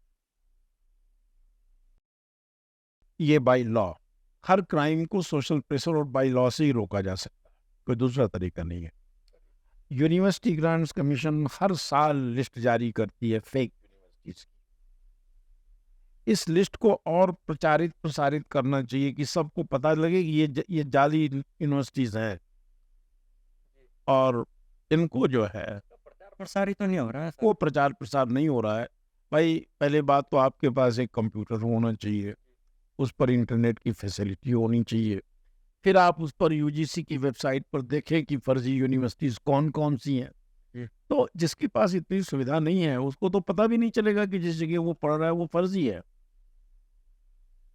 ये बाय लॉ। हर क्राइम को सोशल प्रेशर और बाय लॉ से ही रोका जा सकता है, कोई दूसरा तरीका नहीं है। यूनिवर्सिटी ग्रांट्स कमीशन हर साल लिस्ट जारी करती है फेक यूनिवर्सिटीज की। इस लिस्ट को और प्रचारित प्रसारित करना चाहिए कि सबको पता लगे कि ये जाली यूनिवर्सिटीज हैं और इनको जो है प्रचार प्रसार ही तो नहीं हो रहा है सर। वो प्रचार प्रसार नहीं हो रहा है। भाई पहले बात तो आपके पास एक कंप्यूटर होना चाहिए, उस पर इंटरनेट की फैसिलिटी होनी चाहिए। फिर आप उस पर यूजीसी की वेबसाइट पर देखें कि फर्जी यूनिवर्सिटीज कौन कौन सी हैं। तो जिसके पास इतनी सुविधा नहीं है उसको तो पता भी नहीं चलेगा कि जिस जगह वो पढ़ रहा है वो फर्जी है।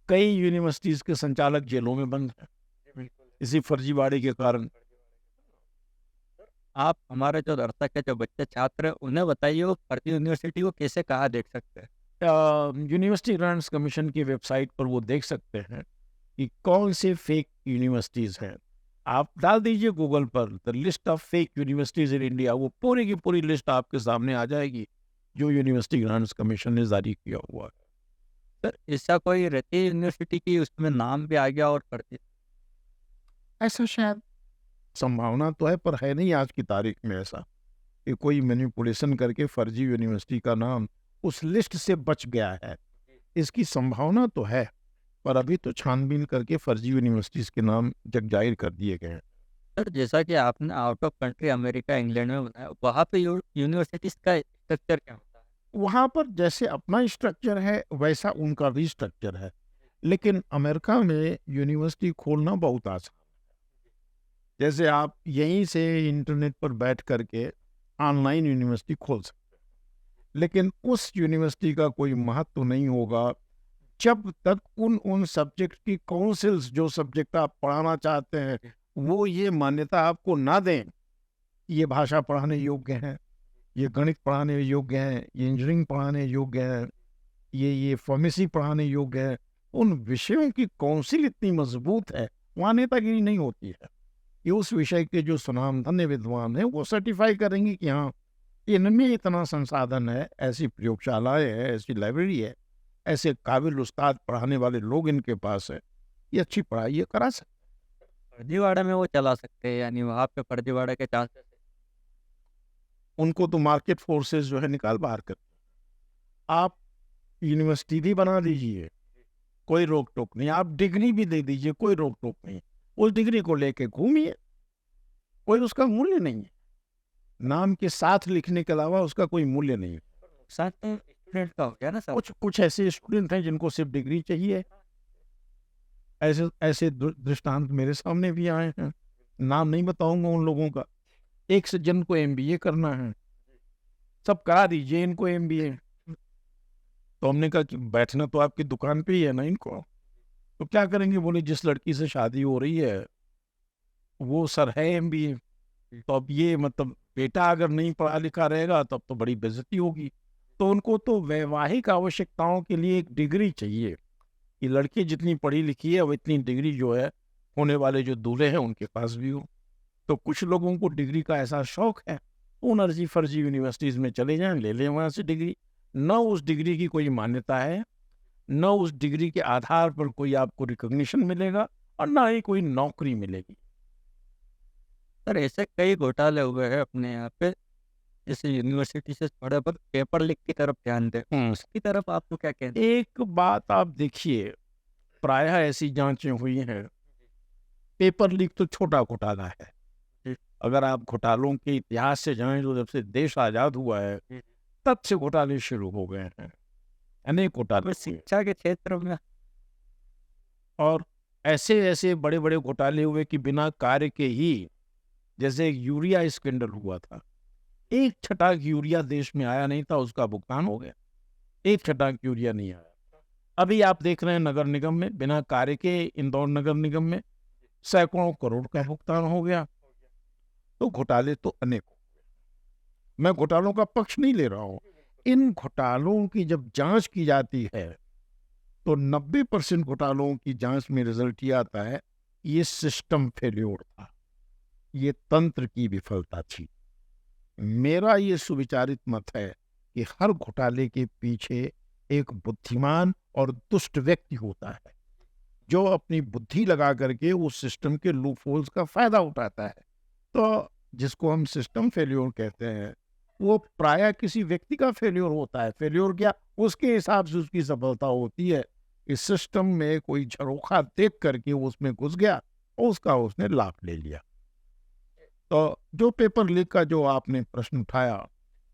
कई यूनिवर्सिटीज के संचालक जेलों में बंद हैं इसी फर्जीवाड़े के कारण। आप हमारे जो दर्शक है, जो बच्चे छात्र हैं, उन्हें बताइए वो फर्जी यूनिवर्सिटी को कैसे कहाँ देख सकते हैं? यूनिवर्सिटी ग्रांट्स कमीशन की वेबसाइट पर वो देख सकते हैं कि कौन से फेक यूनिवर्सिटीज हैं। आप डाल दीजिए गूगल पर the list of fake universities in India, वो पूरी की पूरी लिस्ट आपके सामने आ जाएगी जो यूनिवर्सिटी ग्रांट्स कमीशन ने जारी किया हुआ है। सर ऐसा कोई रहती है यूनिवर्सिटी की उसमें नाम भी आ गया और फर्जी? ऐसा शायद संभावना तो है, पर है नहीं आज की तारीख में ऐसा कि कोई मैनिपुलेशन करके फर्जी यूनिवर्सिटी का नाम उस लिस्ट से बच गया है। इसकी संभावना तो है, पर अभी तो छानबीन करके फर्जी यूनिवर्सिटीज के नाम जग जाहिर कर दिए गए हैं। सर जैसा कि आपने out of country America England में बनाया, वहाँ पे यूनिवर्सिटीज का स्ट्रक्चर क्या होता है? वहाँ पर जैसे अपना स्ट्रक्चर है वैसा उनका भी स्ट्रक्चर है, लेकिन अमेरिका में यूनिवर्सिटी खोलना बहुत आसान है। जैसे आप यहीं से इंटरनेट पर बैठ करके ऑनलाइन यूनिवर्सिटी खोल सकते हैं, लेकिन उस यूनिवर्सिटी का कोई महत्व नहीं होगा जब तक उन सब्जेक्ट की काउंसिल्स, जो सब्जेक्ट आप पढ़ाना चाहते हैं, वो ये मान्यता आपको ना दें ये भाषा पढ़ाने योग्य हैं, ये गणित पढ़ाने योग्य हैं, ये इंजीनियरिंग पढ़ाने योग्य हैं, ये फार्मेसी पढ़ाने योग्य है। उन विषयों की काउंसिल इतनी मजबूत है, वहाँ नेतागिरी नहीं होती है। ये उस विषय के जो सुनामधन्य विद्वान हैं वो सर्टिफाई करेंगे कि हाँ इनमें इतना संसाधन है, ऐसी प्रयोगशालाएं है, ऐसी लाइब्रेरी है, ऐसे काबिल उस्ताद पढ़ाने वाले लोग इनके पास है, ये अच्छी पढ़ाई ये करा सकते। फर्जीवाड़ा में वो चला सकते हैं, यानी वहाँ पे फर्जीवाड़ा के चांसेस? उनको तो मार्केट फोर्सेस जो है निकाल बाहर कर। आप यूनिवर्सिटी भी बना दीजिए, कोई रोक टोक नहीं। आप डिग्री भी दे दीजिए, कोई रोक टोक नहीं। उस डिग्री को लेके घूमिए, कोई उसका मूल्य नहीं है। नाम के साथ लिखने के अलावा उसका कोई मूल्य नहीं है। साथ में स्टूडेंट का हो गया ना सर। कुछ ऐसे स्टूडेंट हैं जिनको सिर्फ डिग्री चाहिए। ऐसे ऐसे दृष्टांत मेरे सामने भी आए हैं, नाम नहीं बताऊंगा उन लोगों का। एक सज्जन को एमबीए करना है, सब करा दीजिए इनको एमबीए। तो हमने कहा कि बैठना तो आपकी दुकान पे ही है ना इनको, तो क्या करेंगे? बोले जिस लड़की से शादी हो रही है वो सर है एमबीए, तो अब ये मतलब बेटा अगर नहीं पढ़ा लिखा रहेगा तब तो बड़ी बेइज्जती होगी। तो उनको तो वैवाहिक आवश्यकताओं के लिए एक डिग्री चाहिए कि लड़की जितनी पढ़ी लिखी है वो इतनी डिग्री जो है होने वाले जो दूल्हे हैं उनके पास भी हो। तो कुछ लोगों को डिग्री का ऐसा शौक है, वो अर्जी फर्जी यूनिवर्सिटीज में चले जाएं, ले लें वहाँ से डिग्री। न उस डिग्री की कोई मान्यता है, न उस डिग्री के आधार पर कोई आपको रिकॉग्निशन मिलेगा और ना ही कोई नौकरी मिलेगी। सर ऐसे कई घोटाले हुए हैं अपने यहाँ पे, जैसे यूनिवर्सिटी से थोड़े बहुत पेपर लीक की तरफ ध्यान दें, उसकी तरफ आपको क्या कहना है? एक बात आप देखिए, प्रायः ऐसी जांचें हुई हैं, पेपर लीक तो छोटा घोटाला है। अगर आप घोटालों के इतिहास से जाएं तो जब से देश आजाद हुआ है तब से घोटाले शुरू हो गए हैं, अनेक घोटाले। शिक्षा के क्षेत्र में और ऐसे ऐसे बड़े बड़े घोटाले हुए कि बिना कार्य के ही, जैसे एक यूरिया स्कैंडल हुआ था, एक छटाक यूरिया देश में आया नहीं था, उसका भुगतान हो गया। एक छटाक यूरिया नहीं आया। अभी आप देख रहे हैं नगर निगम में बिना कार्य के, इंदौर नगर निगम में सैकड़ों करोड़ का भुगतान हो गया। तो घोटाले तो अनेकों। मैं घोटालों का पक्ष नहीं ले रहा हूँ। इन घोटालों की जब जांच की जाती है तो 90% घोटालों की जांच में रिजल्ट ये आता है, ये सिस्टम फेल्योर था, ये तंत्र की विफलता थी। मेरा ये सुविचारित मत है कि हर घोटाले के पीछे एक बुद्धिमान और दुष्ट व्यक्ति होता है जो अपनी बुद्धि लगा करके उस सिस्टम के लूप होल्स का फायदा उठाता है। तो जिसको हम सिस्टम फेल्योर कहते हैं वो प्रायः किसी व्यक्ति का फेल्योर होता है। फेल्योर क्या, उसके हिसाब से उसकी सफलता होती है। इस सिस्टम में कोई झरोखा देख करके उसमें घुस गया और उसका उसने लाभ ले लिया। तो जो पेपर लीक का जो आपने प्रश्न उठाया,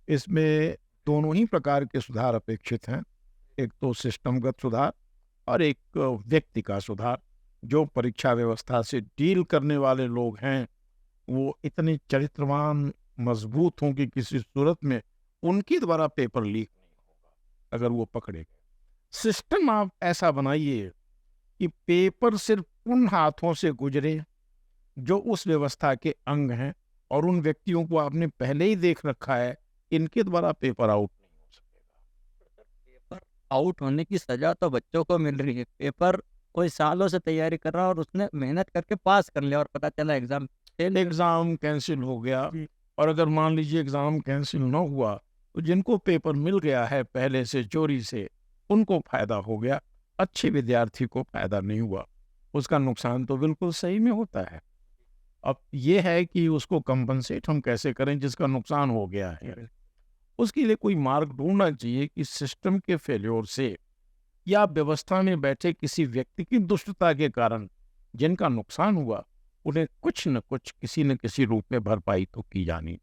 इसमें दोनों ही प्रकार के सुधार अपेक्षित हैं। एक तो सिस्टमगत सुधार और एक व्यक्ति का सुधार। जो परीक्षा व्यवस्था से डील करने वाले लोग हैं वो इतने चरित्रवान मजबूत हों कि किसी सूरत में उनके द्वारा पेपर लीक नहीं होगा अगर वो पकड़े गए। सिस्टम आप ऐसा बनाइए कि पेपर सिर्फ उन हाथों से गुजरे जो उस व्यवस्था के अंग हैं और उन व्यक्तियों को आपने पहले ही देख रखा है, इनके द्वारा पेपर आउट नहीं हो सकेगा। पेपर आउट होने की सजा तो बच्चों को मिल रही है। पेपर कोई सालों से तैयारी कर रहा है और उसने मेहनत करके पास कर लिया और पता चला एग्जाम कैंसिल हो गया। और अगर मान लीजिए एग्जाम कैंसिल न हुआ तो जिनको पेपर मिल गया है पहले से चोरी से, उनको फायदा हो गया, अच्छे विद्यार्थी को फायदा नहीं हुआ। उसका नुकसान तो बिल्कुल सही में होता है। अब ये है कि उसको कंपनसेट हम कैसे करें जिसका नुकसान हो गया है। उसके लिए कोई मार्ग ढूंढना चाहिए कि सिस्टम के फेल्योर से या व्यवस्था में बैठे किसी व्यक्ति की दुष्टता के कारण जिनका नुकसान हुआ उन्हें कुछ न कुछ किसी न किसी रूप में भरपाई तो की जानी।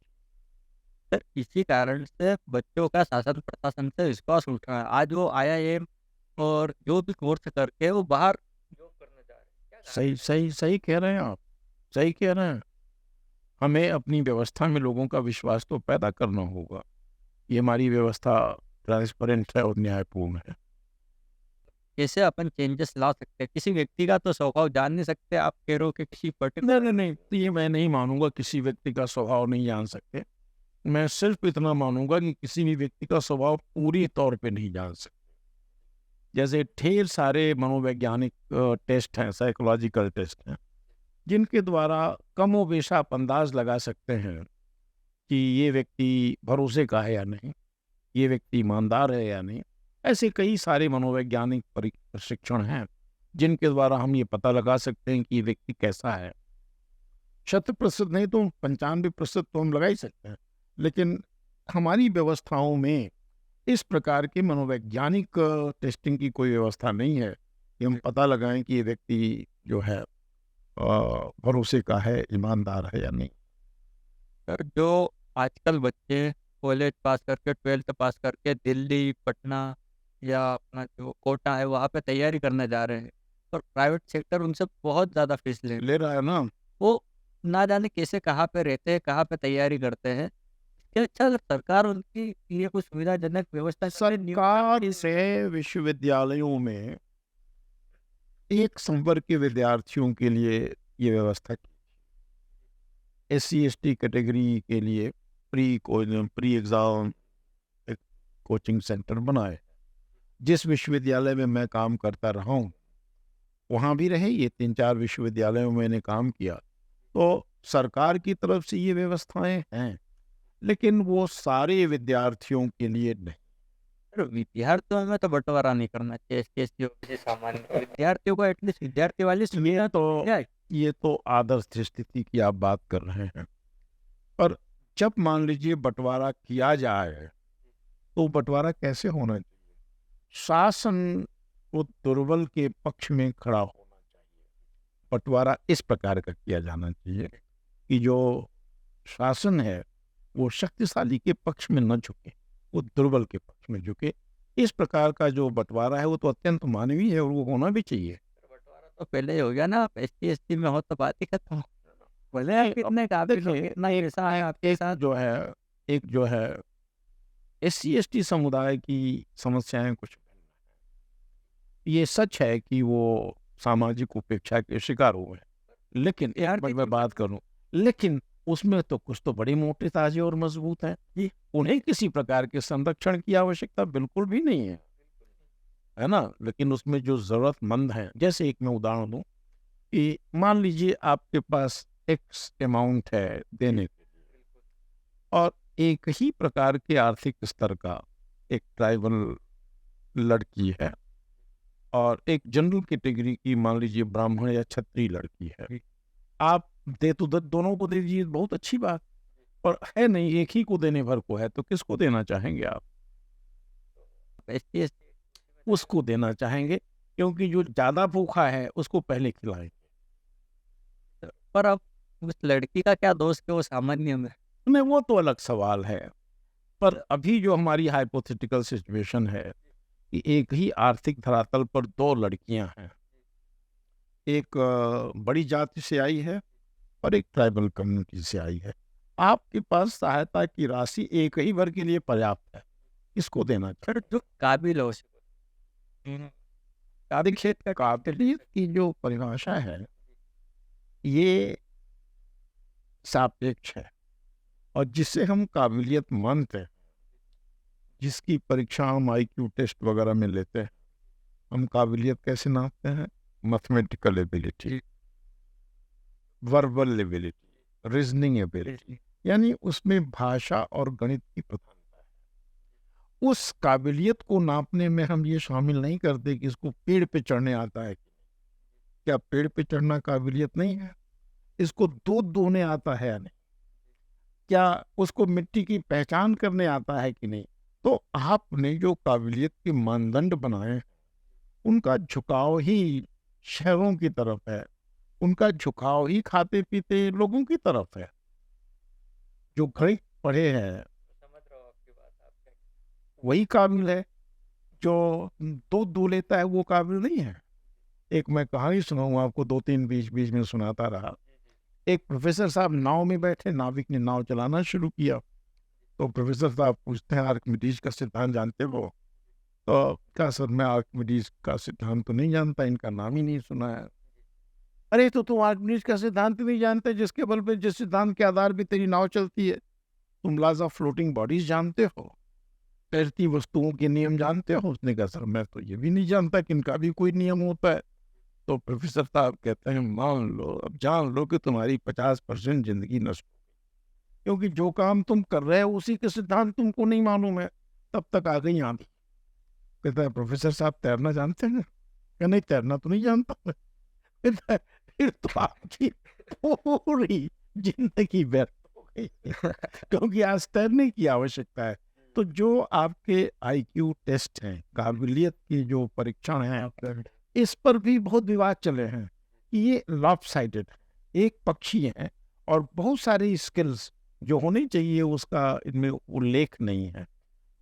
सर, इसी कारण से बच्चों का शासन प्रशासन से विश्वास उठ रहा है। आज वो IIM और जो भी कोर्स करके वो बाहर जॉब करने जा रहे हैं। क्या सही सही सही कह रहे हैं आप, सही कह रहे हैं। हमें अपनी व्यवस्था में लोगों का विश्वास तो पैदा करना होगा। ये हमारी व्यवस्था ट्रांसपेरेंट है और न्यायपूर्ण है। कैसे अपन चेंजेस ला सकते हैं? किसी व्यक्ति का तो स्वभाव जान नहीं सकते। आप कह रहे हो कि किसी पर्टिकुलर नहीं, तो ये मैं नहीं मानूंगा किसी व्यक्ति का स्वभाव नहीं जान सकते। मैं सिर्फ इतना मानूंगा कि किसी भी व्यक्ति का स्वभाव पूरी तौर पे नहीं जान सकते। जैसे ढेर सारे मनोवैज्ञानिक टेस्ट हैं, साइकोलॉजिकल टेस्ट हैं, जिनके द्वारा कमोबेश आप अंदाज लगा सकते हैं कि ये व्यक्ति भरोसे का है या नहीं, ये व्यक्ति ईमानदार है या नहीं। ऐसे कई सारे मनोवैज्ञानिक प्रशिक्षण हैं जिनके द्वारा हम ये पता लगा सकते हैं कि ये व्यक्ति कैसा है। 100% नहीं तो 95% तो हम लगा ही सकते हैं। लेकिन हमारी व्यवस्थाओं में इस प्रकार के मनोवैज्ञानिक टेस्टिंग की कोई व्यवस्था नहीं है कि हम पता लगाएं कि ये व्यक्ति जो है भरोसे का है, ईमानदार है या नहीं। सर, जो आजकल बच्चे कॉलेज पास करके 12th पास करके दिल्ली, पटना या अपना जो कोटा है वहाँ पे तैयारी करने जा रहे हैं और प्राइवेट सेक्टर उनसे बहुत ज़्यादा फीस ले रहा है ना। वो ना जाने कैसे कहाँ पे रहते हैं, कहाँ पे तैयारी करते हैं। इसके अच्छा अगर सरकार उनकी लिए कुछ सुविधाजनक व्यवस्था करे, सरकार से विश्वविद्यालयों में एक संवर्ग के विद्यार्थियों के लिए ये व्यवस्था की। SC/ST कैटेगरी के लिए प्री एग्जाम एक कोचिंग सेंटर बनाए। जिस विश्वविद्यालय में मैं काम करता रहा हूँ वहाँ भी रहे, ये 3-4 विश्वविद्यालयों में मैंने काम किया। तो सरकार की तरफ से ये व्यवस्थाएं हैं, लेकिन वो सारे विद्यार्थियों के लिए नहीं। सर, विद्यार्थियों में तो बंटवारा नहीं करना चाहिए। SC/ST सामान्य विद्यार्थियों को एटलीस्ट विद्यार्थी वाली सुविधा तो ये तो आदर्श स्थिति की आप बात कर रहे हैं। पर जब मान लीजिए बंटवारा किया जाए तो बंटवारा कैसे होना चाहिए? शासन को दुर्बल के पक्ष में खड़ा होना चाहिए। बंटवारा इस प्रकार का किया जाना चाहिए कि जो शासन है वो शक्तिशाली के पक्ष में न झुके, वो दुर्बल के पक्ष में झुके। इस प्रकार का जो बंटवारा है वो तो अत्यंत मानवीय है और वो होना भी चाहिए। बंटवारा तो पहले ही हो गया ना। आप SC/ST में हो तो बात ही खत्म। बोले आप कितने काबिल हो, कितना ऐसा है आपके साथ। एक जो है SC/ST समुदाय की समस्याएं कुछ भिन्न हैं। ये सच है कि वो सामाजिक उपेक्षा के शिकार हुए हैं, लेकिन मैं बात करूं, लेकिन उसमें तो कुछ तो बड़े मोटे ताजे और मजबूत हैं। जी। उन्हें किसी प्रकार के संरक्षण की आवश्यकता बिल्कुल भी नहीं है ना? लेकिन उसमें जो ज़रूरतमंद हैं, जैसे एक मैं उदाहरण दूँ कि मान लीजिए आपके पास एक्स अमाउंट है देने के लिए और एक ही प्रकार के आर्थिक स्तर का एक ट्राइबल लड़की है और एक जनरल कैटेगरी की मान लीजिए ब्राह्मण या क्षत्रिय लड़की है। आप दे तो दोनों को दे दीजिए, बहुत अच्छी बात। पर है नहीं, एक ही को देने भर को है, तो किसको देना चाहेंगे आप? एसटी उसको देना चाहेंगे, क्योंकि जो ज़्यादा भूखा है उसको पहले खिलाएँगे। पर अब उस लड़की का क्या दोष कि वो सामान्य में? नहीं, वो तो अलग सवाल है। पर अभी जो हमारी हाइपोथेटिकल सिचुएशन है कि एक ही आर्थिक धरातल पर 2 लड़कियां हैं। एक बड़ी जाति से आई है और एक ट्राइबल कम्युनिटी से आई है। आपके पास सहायता की राशि एक ही वर्ग के लिए पर्याप्त है। किसको देना फिर जो काबिल हो उसको। देखिए, काबिलियत की जो परिभाषा है, ये सापेक्ष है और जिसे हम काबिलियत मानते हैं, जिसकी परीक्षा हम आईक्यू टेस्ट वगैरह में लेते हैं, हम काबिलियत कैसे नापते हैं? Mathematical ability, verbal ability, reasoning ability, यानी उसमें भाषा और गणित की प्रधानता है। उस काबिलियत को नापने में हम ये शामिल नहीं करते कि इसको पेड़ पे चढ़ने आता है। क्या पेड़ पे चढ़ना काबिलियत नहीं है? इसको दूध दोहने आता है या नहीं? क्या उसको मिट्टी की पहचान करने आता है कि नहीं? तो आपने जो काबिलियत के मानदंड बनाए हैं, उनका झुकाव ही शहरों की तरफ है, उनका झुकाव ही खाते-पीते लोगों की तरफ है। जो गणित पढ़े हैं, समझ रहा हूँ आपकी बात। आप वही काबिल है, जो दूध दूह लेता है वो काबिल नहीं है। एक मैं कहानी सुनाऊँ आपको, 2-3 बीच-बीच में सुनाता रहा। एक प्रोफ़ेसर साहब नाव में बैठे, नाविक ने नाव चलाना शुरू किया। तो प्रोफ़ेसर साहब पूछते हैं, आर्किमिडीज़ का सिद्धांत जानते हो? तो कहा, सर मैं आर्किमिडीज़ का सिद्धांत तो नहीं जानता, इनका नाम ही नहीं सुना है। अरे तो तुम आर्किमिडीज़ का सिद्धांत नहीं जानते, जिसके बल पे, जिस सिद्धांत के आधार पे तेरी नाव चलती है? तुम लॉज़ ऑफ फ्लोटिंग बॉडीज़ जानते हो? तैरती वस्तुओं के नियम जानते हो? उसने कहा, सर मैं तो ये भी नहीं जानता कि इनका भी कोई नियम होता है। तो प्रोफ़ेसर साहब कहते हैं, मान लो, अब जान लो कि तुम्हारी 50% ज़िंदगी नष्ट, क्योंकि जो काम तुम कर रहे हो उसी के सिद्धांत तुमको नहीं मालूम है। तब तक आ गई आंधी। कहता है, प्रोफ़ेसर साहब तैरना जानते हैं? कहा, नहीं तैरना तो नहीं जानता मैं। कहता है, फिर तो आपकी पूरी ज़िंदगी व्यर्थ हो गई क्योंकि आज तैरने की आवश्यकता है। तो जो आपके आईक्यू टेस्ट हैं, काबिलियत की जो परीक्षण हैं, इस पर भी बहुत विवाद चले हैं कि ये लॉपसाइडेड है, एक पक्षी है और बहुत सारी स्किल्स जो होनी चाहिए उसका इनमें उल्लेख नहीं है।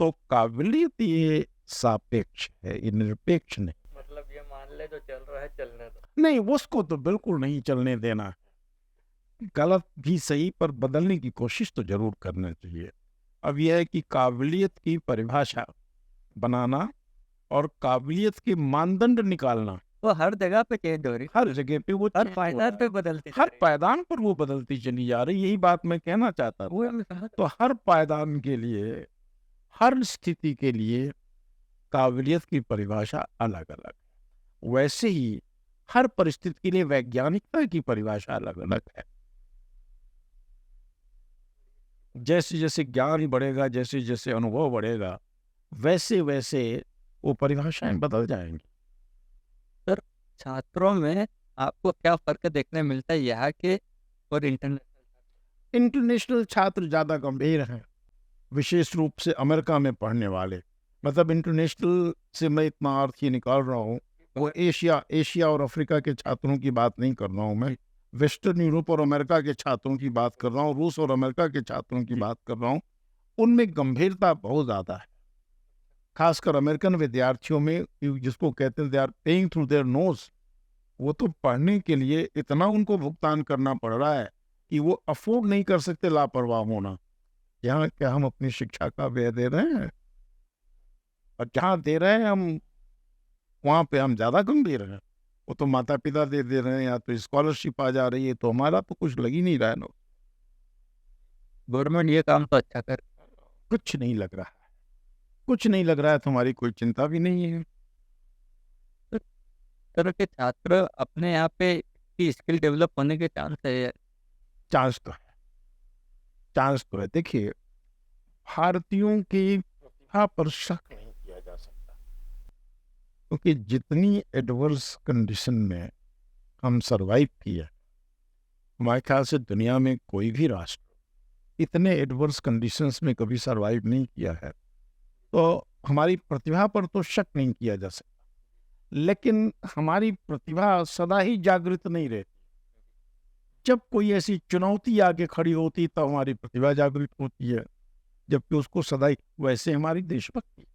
तो काबिलियत ये सापेक्ष है, ये निरपेक्ष नहीं। मतलब ये मान ले जो चल रहा है चलने दो। नहीं, उसको तो बिल्कुल नहीं चलने देना है। गलत भी सही, पर बदलने की कोशिश तो ज़रूर करना चाहिए। अब यह है कि काबिलियत की परिभाषा बनाना और काबिलियत के मानदंड निकालना, वो हर जगह पे चेंज हो रही, हर जगह पे वो हर चेंज हो पायदान रहा पे है। बदलती जा हर रही है। पायदान पर वो बदलती चली जा रही है, यही बात मैं कहना चाहता वो था। मैं कहा तो हर पायदान के लिए, हर स्थिति के लिए काबिलियत की परिभाषा अलग-अलग है। वैसे ही हर परिस्थिति के लिए वैज्ञानिकता की परिभाषा अलग-अलग है। जैसे-जैसे ज्ञान बढ़ेगा, जैसे-जैसे अनुभव बढ़ेगा, वैसे-वैसे वो परिभाषाएँ बदल जाएँगी। सर, छात्रों में आपको क्या फ़र्क देखने मिलता है यहाँ के और इंटरनेशनल? इंटरनेशनल छात्र ज़्यादा गंभीर हैं, विशेष रूप से अमेरिका में पढ़ने वाले। मतलब इंटरनेशनल से मैं इतना अर्थ ये निकाल रहा हूँ, वो एशिया और अफ्रीका के छात्रों की बात नहीं कर रहा हूँ मैं। वेस्टर्न यूरोप और अमेरिका के छात्रों की बात कर रहा हूँ, रूस और अमेरिका के छात्रों की बात कर रहा हूँ। उनमें गंभीरता बहुत ज़्यादा है। खासकर अमेरिकन विद्यार्थियों में, जिसको कहते हैं they are paying through their nose, वो तो पढ़ने के लिए इतना उनको भुगतान करना पड़ रहा है कि वो अफ़ोर्ड नहीं कर सकते लापरवाह होना। यहाँ क्या हम अपनी शिक्षा का व्यय दे रहे हैं? और जहाँ दे रहे हैं हम, वहाँ पे हम ज़्यादा गंभीर हैं। वो तो माता-पिता दे दे रहे हैं, या तो स्कॉलरशिप आ जा रही है, तो हमारा तो कुछ लग ही नहीं रहा है ना। गवर्नमेंट ये काम तो अच्छा कर। कुछ नहीं लग रहा है, कुछ नहीं लग रहा है, तुम्हारी कोई चिंता भी नहीं है। तरह के छात्र अपने यहाँ पे की स्किल डेवलप होने के चांस है। चांस तो है, चांस तो है। देखिए, भारतीयों की प्रतिभा पर शक नहीं किया जा सकता, क्योंकि जितनी एडवर्स कंडीशन में हम सरवाइव किए, हमारे ख्याल से दुनिया में कोई भी राष्ट्र इतने एडवर्स कंडीशंस में कभी सरवाइव नहीं किया है। तो हमारी प्रतिभा पर तो शक नहीं किया जा सकता, लेकिन हमारी प्रतिभा सदा ही जागृत नहीं रहती। जब कोई ऐसी चुनौती आगे खड़ी होती तब हमारी प्रतिभा जागृत होती है, जबकि उसको सदा ही, वैसे हमारी देशभक्ति,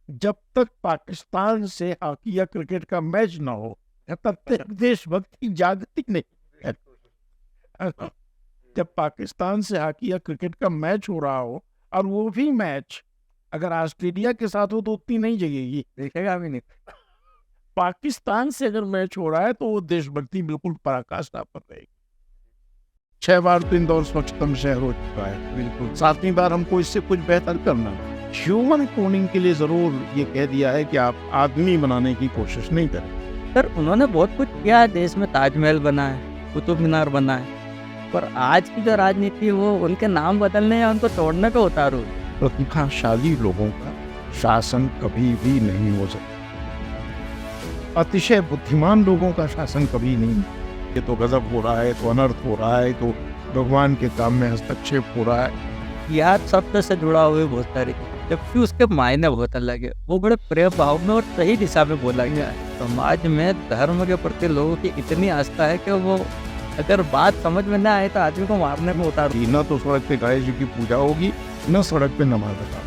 जब तक पाकिस्तान से हॉकी या क्रिकेट का मैच ना हो तब तक देशभक्ति जागती नहीं है। जब पाकिस्तान से हॉकी या क्रिकेट का मैच हो रहा हो, और वो भी मैच अगर ऑस्ट्रेलिया के साथ हो तो उतनी नहीं जगेगी, देखेगा भी नहीं। पाकिस्तान से अगर मैच हो रहा है तो वो देशभक्ति बिल्कुल पराकाष्ठा पर रहेगी। 6 बार तो इंदौर स्वच्छतम शहर हो चुका है, बिल्कुल 7वीं बार हमको इससे कुछ बेहतर करना है। ह्यूमन क्लोनिंग के लिए जरूर ये कह दिया है कि आप आदमी बनाने की कोशिश नहीं करें। सर, उन्होंने बहुत कुछ किया है, देश में ताजमहल बना है, कुतुब मीनार बना है, पर आज की जो राजनीति है वो उनके नाम बदलने या उनको तोड़ने पे उतारू। प्रतिभाशाली लोगों का शासन कभी भी नहीं हो सकता, अतिशय बुद्धिमान लोगों का शासन कभी नहीं। ये तो गजब हो रहा है, तो अनर्थ हो रहा है, तो भगवान के काम में हस्तक्षेप हो रहा है। याद शब्द से जुड़ा हुए बहुत सारी, जबकि उसके मायने बहुत अलग है। वो बड़े प्रेम भाव में और सही दिशा में बोला गया है। समाज में धर्म के प्रति लोगों की इतनी आस्था है कि वो अगर बात समझ में ना आए तो आदमी को मारने में उतार। न तो सड़क पे गणेश जी की पूजा होगी, न सड़क पे नमाज अदा।